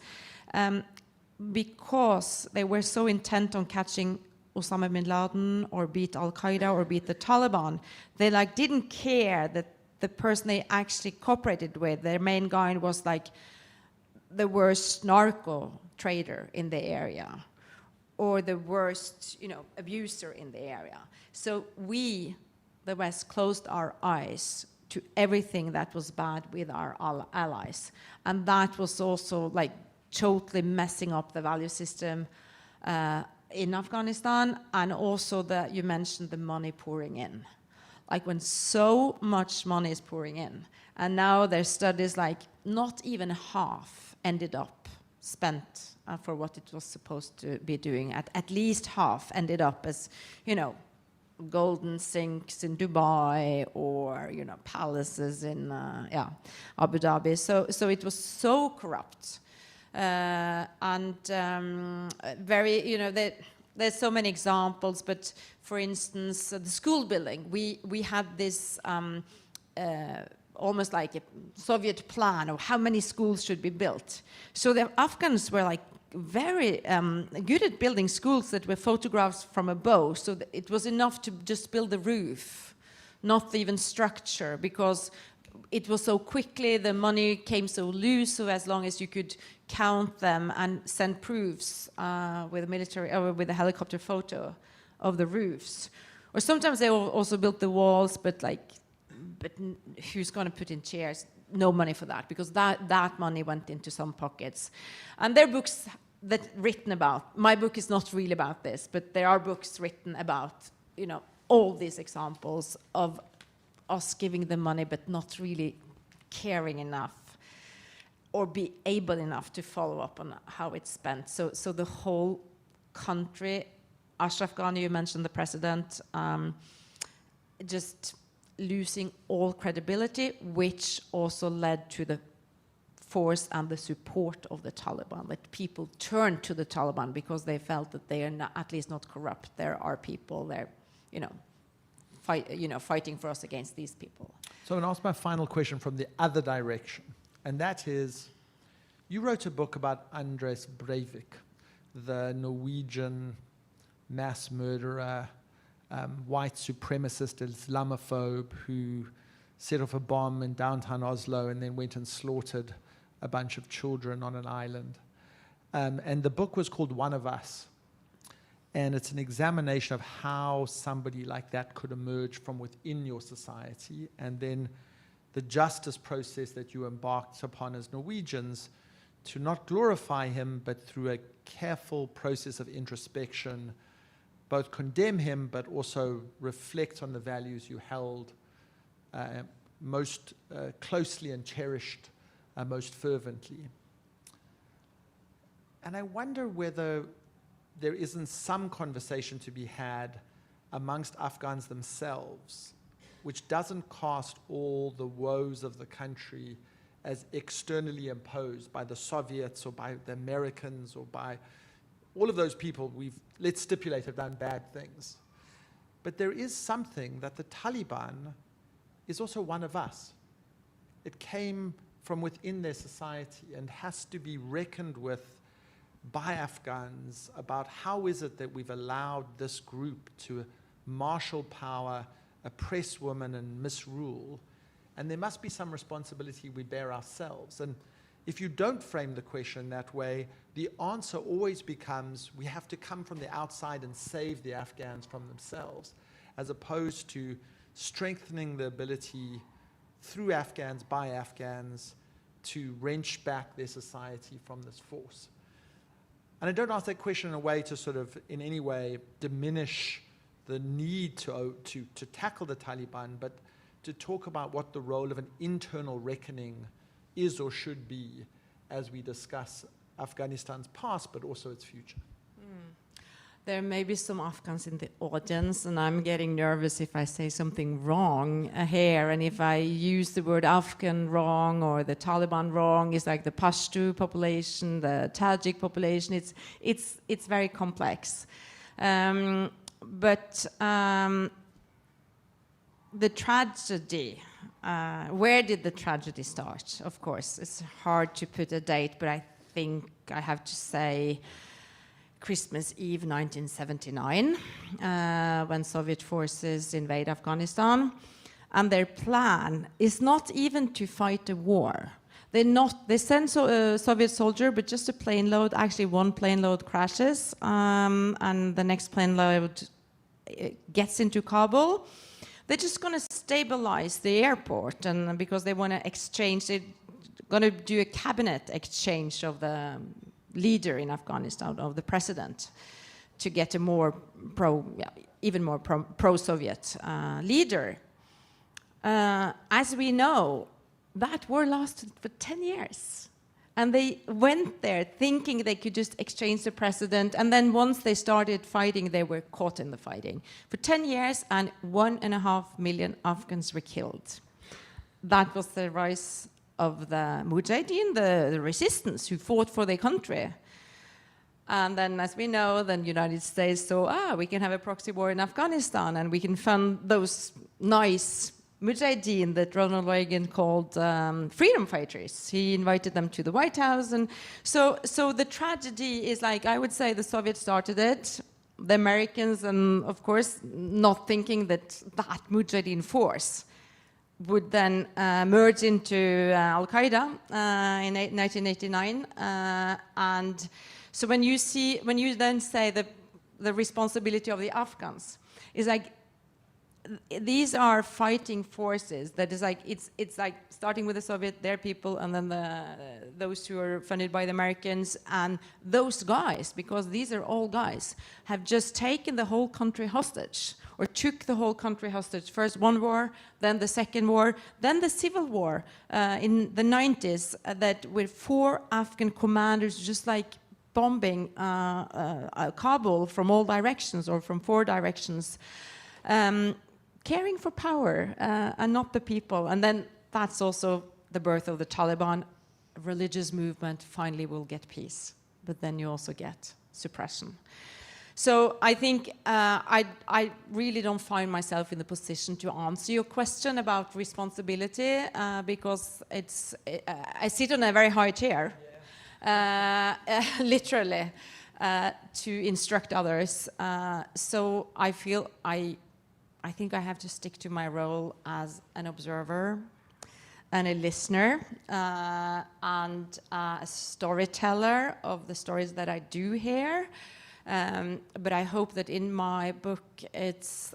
Because they were so intent on catching Osama bin Laden or beat Al-Qaeda or beat the Taliban, they like didn't care that the person they actually cooperated with, their main guy, was like the worst narco trader in the area or the worst, abuser in the area. So we, the West, closed our eyes to everything that was bad with our allies. And that was also like totally messing up the value system in Afghanistan, and also that you mentioned the money pouring in. Like when so much money is pouring in, and now there's studies like not even half ended up spent for what it was supposed to be doing. At least half ended up as, golden sinks in Dubai or, palaces in Abu Dhabi. So it was so corrupt. There's so many examples, but for instance, the school building, we had this almost like a Soviet plan of how many schools should be built. So the Afghans were like very good at building schools that were photographs from above, so that it was enough to just build the roof, not even structure, because it was so quickly, the money came so loose, so as long as you could count them and send proofs with a military or with a helicopter photo of the roofs. Or sometimes they also built the walls, but who's going to put in chairs? No money for that, because that money went into some pockets. And there are books that written about, my book is not really about this, but there are books written about, all these examples of us giving the money but not really caring enough or be able enough to follow up on how it's spent. So the whole country, Ashraf Ghani, you mentioned the president, just losing all credibility, which also led to the force and the support of the Taliban, that people turned to the Taliban because they felt that they are not, at least not corrupt. There are people there, fighting for us against these people. So I'm going to ask my final question from the other direction, and that is, you wrote a book about Anders Breivik, the Norwegian mass murderer, white supremacist Islamophobe who set off a bomb in downtown Oslo and then went and slaughtered a bunch of children on an island. And the book was called One of Us. And it's an examination of how somebody like that could emerge from within your society, and then the justice process that you embarked upon as Norwegians to not glorify him, but through a careful process of introspection, both condemn him, but also reflect on the values you held most closely and cherished most fervently. And I wonder whether there isn't some conversation to be had amongst Afghans themselves, which doesn't cast all the woes of the country as externally imposed by the Soviets or by the Americans or by all of those people let's stipulate, have done bad things. But there is something that the Taliban is also one of us. It came from within their society and has to be reckoned with by Afghans about how is it that we've allowed this group to marshal power, oppress women, and misrule. And there must be some responsibility we bear ourselves. And if you don't frame the question that way, the answer always becomes we have to come from the outside and save the Afghans from themselves, as opposed to strengthening the ability through Afghans, by Afghans, to wrench back their society from this force. And I don't ask that question in a way to sort of in any way diminish the need to tackle the Taliban, but to talk about what the role of an internal reckoning is or should be as we discuss Afghanistan's past, but also its future. There may be some Afghans in the audience, and I'm getting nervous if I say something wrong here, and if I use the word Afghan wrong or the Taliban wrong. It's like the Pashto population, the Tajik population. It's very complex, but the tragedy. Where did the tragedy start? Of course, it's hard to put a date, but I think I have to say Christmas Eve 1979, when Soviet forces invade Afghanistan. And their plan is not even to fight a war. They send Soviet soldier, but just a plane load. Actually, one plane load crashes, and the next plane load gets into Kabul. They're just going to stabilize the airport, and because they want to exchange, they're going to do a cabinet exchange of the leader in Afghanistan, of the president, to get a more even more pro-Soviet leader. As we know, that war lasted for 10 years. And they went there thinking they could just exchange the president, and then once they started fighting, they were caught in the fighting. For 10 years, and 1.5 million Afghans were killed. That was the rise of the Mujahideen, the resistance, who fought for their country. And then, as we know, the United States saw, we can have a proxy war in Afghanistan, and we can fund those nice Mujahideen that Ronald Reagan called freedom fighters. He invited them to the White House. And so the tragedy is, like, I would say the Soviets started it, the Americans, and of course, not thinking that Mujahideen force would then merge into Al-Qaeda in 1989. And so when you then say the responsibility of the Afghans, is like, these are fighting forces that is like, it's like starting with the Soviet, their people, and then those who are funded by the Americans, and those guys, because these are all guys, have just taken the whole country hostage, or took the whole country hostage. First one war, then the second war, then the civil war in the 90s, that with 4 Afghan commanders just like bombing Kabul from all directions, or from 4 directions. Caring for power and not the people. And then that's also the birth of the Taliban. A religious movement finally will get peace, but then you also get suppression. So I think I really don't find myself in the position to answer your question about responsibility, because I sit on a very high chair, literally, to instruct others. So I feel I think I have to stick to my role as an observer and a listener and a storyteller of the stories that I do hear. But I hope that in my book, it's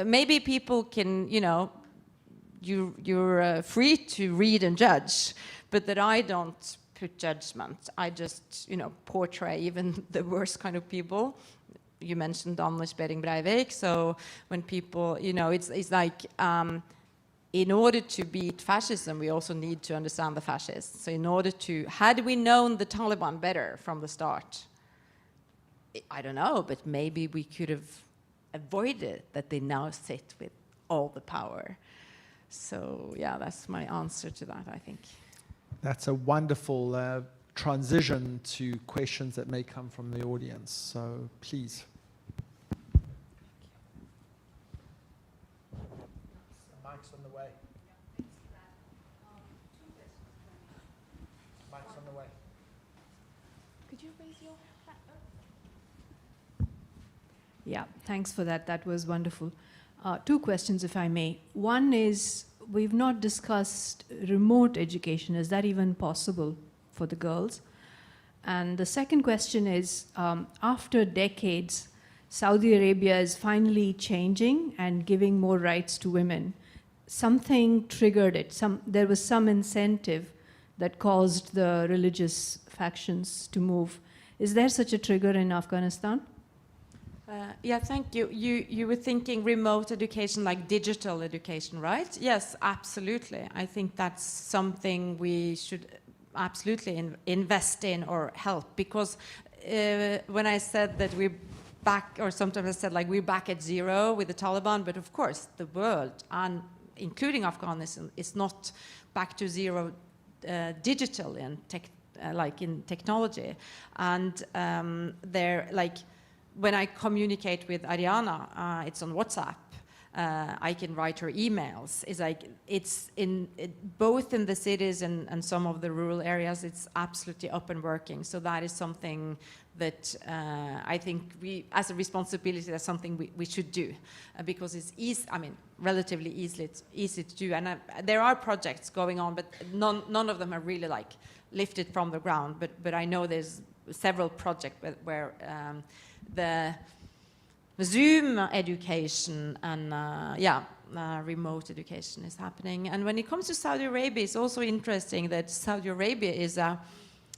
maybe people can, you're free to read and judge, but that I don't put judgment. I just, portray even the worst kind of people. you mentioned Anders Behring Breivik, so when people, you know, it's like, in order to beat fascism, we also need to understand the fascists. So in order to, had we known the Taliban better from the start, I don't know, but maybe we could have avoided that they now sit with all the power. So yeah, that's my answer to that, I think. That's a wonderful transition to questions that may come from the audience. So please. The mic's on the way. Mic's on the way. Could you raise your hand up? Yeah, thanks for that. That was wonderful. Two questions, if I may. One is, we've not discussed remote education. Is that even possible for the girls? And the second question is, after decades, Saudi Arabia is finally changing and giving more rights to women. Something triggered it. There was some incentive that caused the religious factions to move. Is there such a trigger in Afghanistan? Yeah, thank you. You were thinking remote education, like digital education, right? Yes, absolutely. I think that's something we should absolutely invest in or help, because when I said that we're back, or sometimes I said like we're back at zero with the Taliban, but of course the world, and including Afghanistan, is not back to zero digital and like in technology. And they're like, when I communicate with Ariana, it's on WhatsApp. I can write her emails. It's like, it's both in the cities and some of the rural areas, it's absolutely up and working. So that is something that I think we, as a responsibility, that's something we should do, because it's easy, I mean, relatively easy to do. And there are projects going on, but none of them are really like lifted from the ground. But I know there's several projects where the Zoom education and remote education is happening. And when it comes to Saudi Arabia, it's also interesting that Saudi Arabia is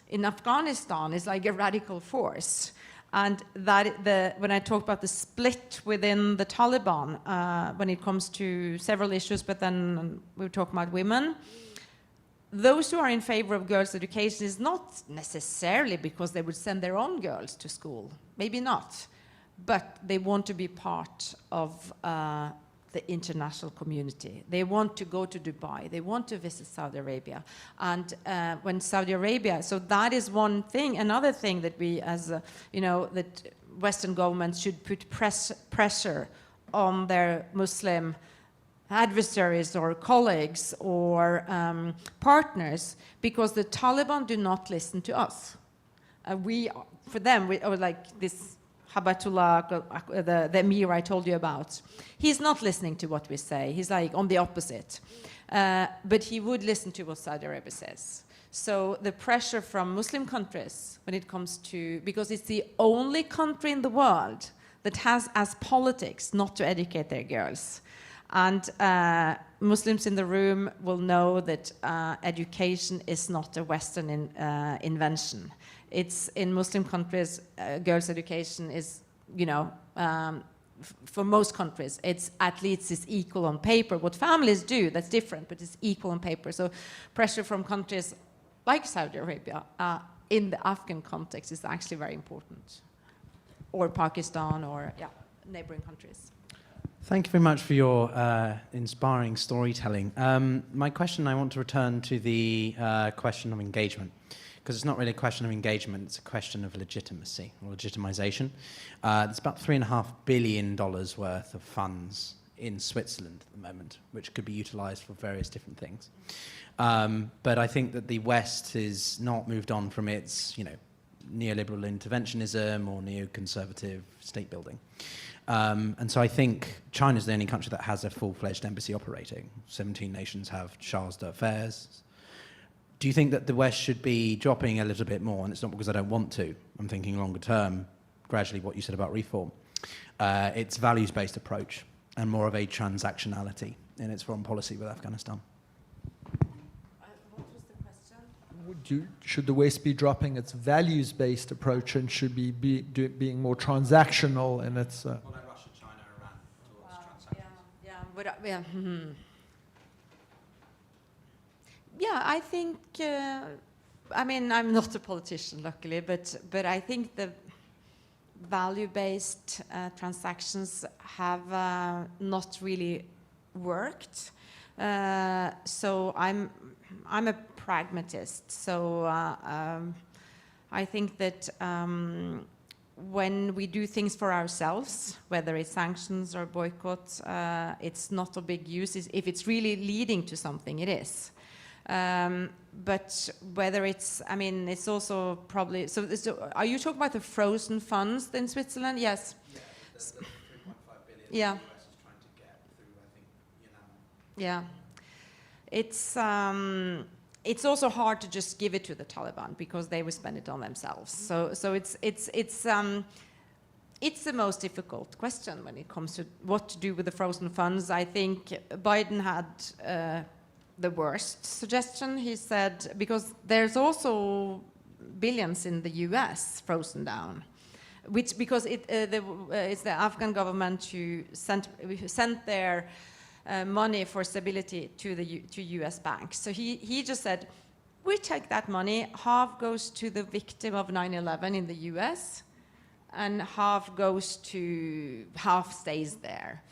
in Afghanistan is like a radical force. And that when I talk about the split within the Taliban, when it comes to several issues, but then we talk about women, those who are in favor of girls' education is not necessarily because they would send their own girls to school, maybe not, but they want to be part of the international community. They want to go to Dubai, they want to visit Saudi Arabia. And when Saudi Arabia, so that is one thing. Another thing that we, as that Western governments should put pressure on their Muslim adversaries or colleagues or partners, because the Taliban do not listen to us. For them, or like this Habatullah, the emir I told you about, he's not listening to what we say. He's like on the opposite. But he would listen to what Saudi Arabia says. So the pressure from Muslim countries when it comes to, because it's the only country in the world that has as politics not to educate their girls. And Muslims in the room will know that education is not a Western invention. It's in Muslim countries, girls' education is, for most countries, it's at least is equal on paper. What families do, that's different, but it's equal on paper. So pressure from countries like Saudi Arabia in the Afghan context is actually very important. Or Pakistan, or neighboring countries. Thank you very much for your inspiring storytelling. My question, I want to return to the question of engagement, because it's not really a question of engagement, it's a question of legitimacy or legitimization. There's about $3.5 billion worth of funds in Switzerland at the moment, which could be utilized for various different things. But I think that the West has not moved on from its, neoliberal interventionism or neoconservative state building. And so I think China's the only country that has a full-fledged embassy operating. 17 nations have chargé d'affaires. Do you think that the West should be dropping a little bit more? And it's not because I don't want to. I'm thinking longer term, gradually what you said about reform. It's values-based approach and more of a transactionality in its foreign policy with Afghanistan. What was the question? should the West be dropping its values-based approach and should be being more transactional in its... Well, like Russia, China, Iran, towards transactions. Yeah, I think, I mean, I'm not a politician, luckily, but I think the value-based transactions have not really worked. So I'm a pragmatist. So I think that when we do things for ourselves, whether it's sanctions or boycotts, it's not a big use. If it's really leading to something, it is. But whether it's, I mean, it's also probably, so are you talking about the frozen funds in Switzerland? Yes. Yeah, the 3.5 billion Yeah. the US is trying to get through, I think, Yeah. It's also hard to just give it to the Taliban because they will spend it on themselves. So it's the most difficult question when it comes to what to do with the frozen funds. I think Biden had the worst suggestion. He said, because there's also billions in the US frozen down, which because it's the Afghan government who sent their money for stability to US banks. So he just said, we take that money, half goes to the victim of 9/11 in the US, and half stays there.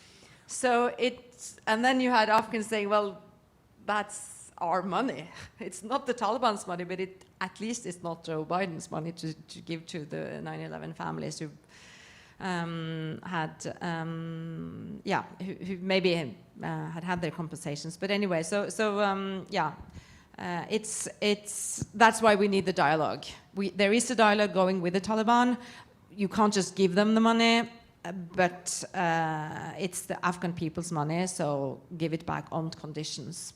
So and then you had Afghans saying, well, that's our money. It's not the Taliban's money, but at least it's not Joe Biden's money to give to the 9/11 families who who maybe had their compensations. But anyway, that's why we need the dialogue. There is a dialogue going with the Taliban. You can't just give them the money, but it's the Afghan people's money, so give it back on conditions.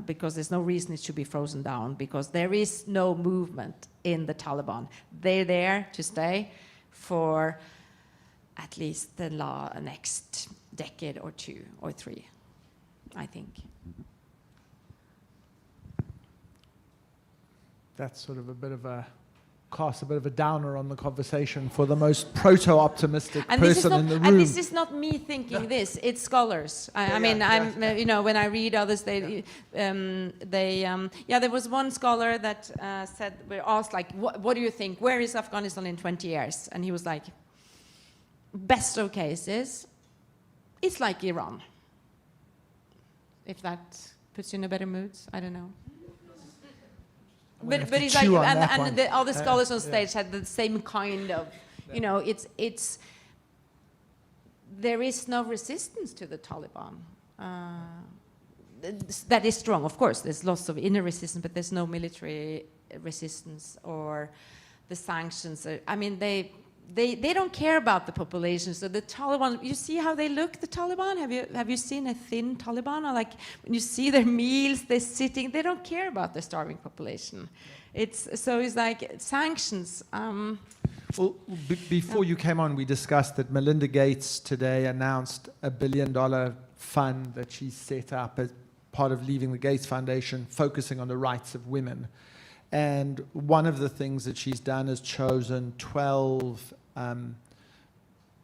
Because there's no reason it should be frozen down, because there is no movement in the Taliban. They're there to stay for at least the next decade or 2 or 3, I think. That's sort of a bit of a downer on the conversation for the most proto-optimistic person in the room. And this is not me thinking this; it's scholars. I mean, you know, when I read others, there was one scholar that said, we asked, like, what do you think? Where is Afghanistan in 20 years? And he was like, best of cases, it's like Iran. If that puts you in a better mood, I don't know. But he's like, and the other scholars on stage had the same kind of, you know, there is no resistance to the Taliban. That is strong, of course. There's lots of inner resistance, but there's no military resistance or the sanctions. I mean, they don't care about the population. So the Taliban, you see how they look, the Taliban? Have you seen a thin Taliban? Or like when you see their meals, they're sitting, they don't care about the starving population. It's like sanctions. Well, before you came on, we discussed that Melinda Gates today announced a $1 billion fund that she set up as part of Leaving the Gates Foundation, focusing on the rights of women. And one of the things that she's done is chosen 12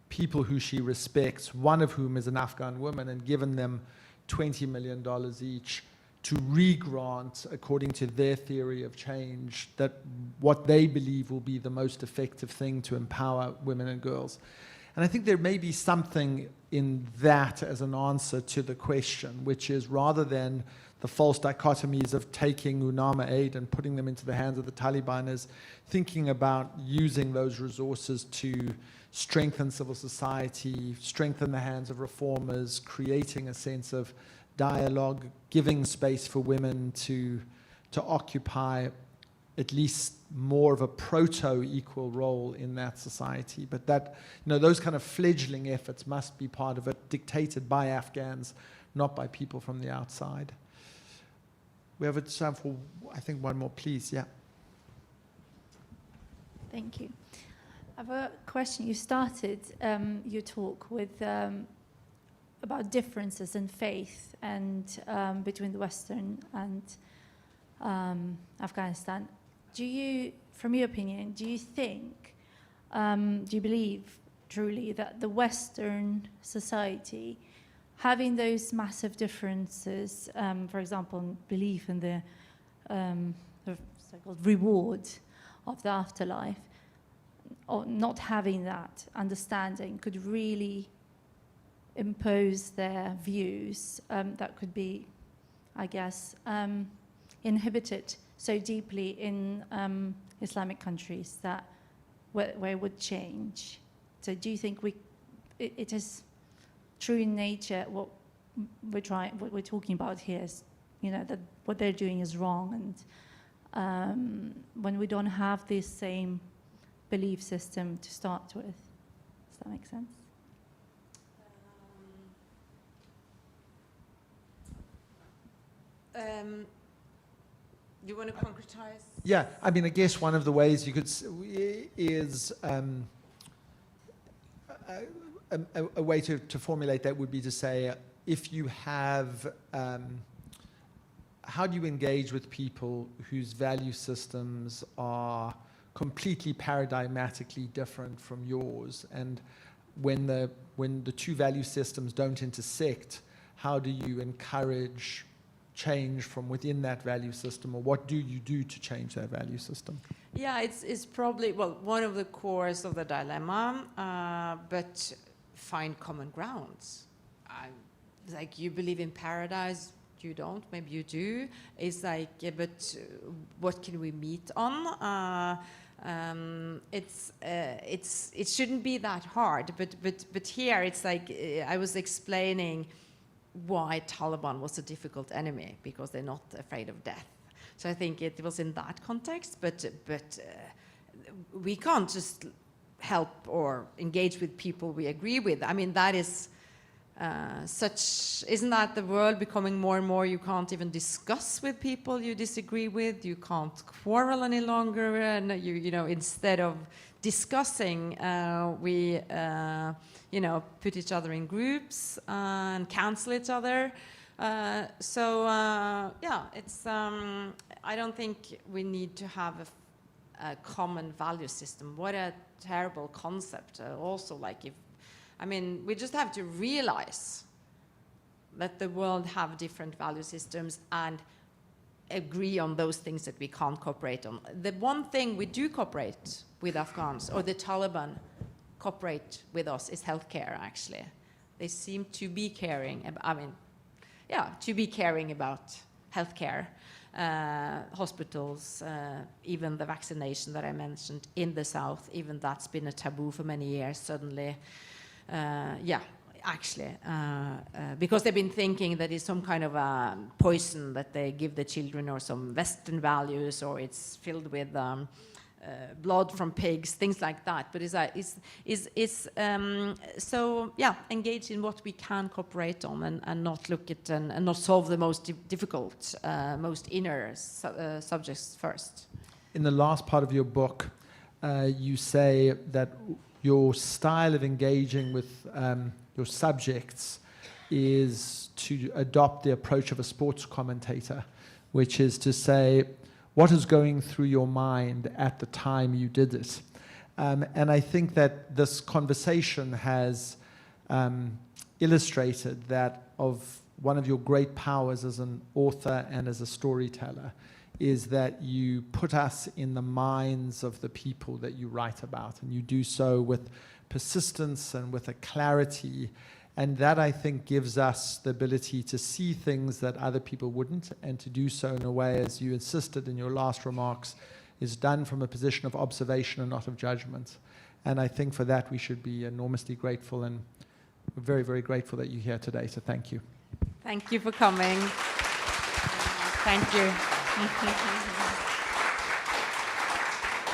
people who she respects, one of whom is an Afghan woman, and given them $20 million each to re-grant, according to their theory of change, that what they believe will be the most effective thing to empower women and girls. And I think there may be something in that as an answer to the question, which is rather than the false dichotomies of taking UNAMA aid and putting them into the hands of the Taliban, is thinking about using those resources to strengthen civil society, strengthen the hands of reformers, creating a sense of dialogue, giving space for women to occupy at least more of a proto-equal role in that society. But that, you know, those kind of fledgling efforts must be part of it, dictated by Afghans, not by people from the outside. We have time for, I think, one more, please. Yeah. Thank you. I have a question. You started your talk with about differences in faith and between the Western and Afghanistan. Do you, from your opinion, do you think, do you believe truly that the Western society, having those massive differences, for example, belief in the so-called reward of the afterlife, or not having that understanding, could really impose their views that could be, I guess, inhibited so deeply in Islamic countries that where it would change? So do you think it is true in nature what we're talking about here is, you know, that what they're doing is wrong, and when we don't have this same belief system to start with? Does that make sense? You want to concretize? Yeah, I mean, I guess one of the ways you could is a way to formulate that would be to say, if you have, how do you engage with people whose value systems are completely paradigmatically different from yours, and when the two value systems don't intersect, how do you encourage change from within that value system, or what do you do to change that value system? Yeah, it's probably, well, one of the cores of the dilemma, but find common grounds. Like, you believe in paradise, you don't, maybe you do. It's like, yeah, but what can we meet on? It shouldn't be that hard, but here it's like, I was explaining why Taliban was a difficult enemy, because they're not afraid of death. So I think it was in that context, but we can't just help or engage with people we agree with. I mean, that is isn't that the world becoming more and more, you can't even discuss with people you disagree with, you can't quarrel any longer, and you know, instead of discussing, we put each other in groups and cancel each other. Yeah, it's I don't think we need to have a common value system. What a terrible concept. Also, like, we just have to realize that the world have different value systems and agree on those things that we can't cooperate on. The one thing we do cooperate with Afghans, or the Taliban cooperate with us, is healthcare, actually. They seem to be caring, about healthcare, hospitals, even the vaccination that I mentioned in the south, even that's been a taboo for many years, suddenly, because they've been thinking that it's some kind of a poison that they give the children, or some Western values, or it's filled with blood from pigs, things like that. But engage in what we can cooperate on, and not look at and not solve the most difficult, most inner subjects first. In the last part of your book, you say that your style of engaging with your subjects is to adopt the approach of a sports commentator, which is to say, what is going through your mind at the time you did it? And I think that this conversation has illustrated that of one of your great powers as an author and as a storyteller is that you put us in the minds of the people that you write about, and you do so with persistence and with a clarity, and that, I think, gives us the ability to see things that other people wouldn't, and to do so in a way, as you insisted in your last remarks, is done from a position of observation and not of judgment. And I think for that we should be enormously grateful, and we're very, very grateful that you're here today, so thank you. Thank you for coming. Thank you.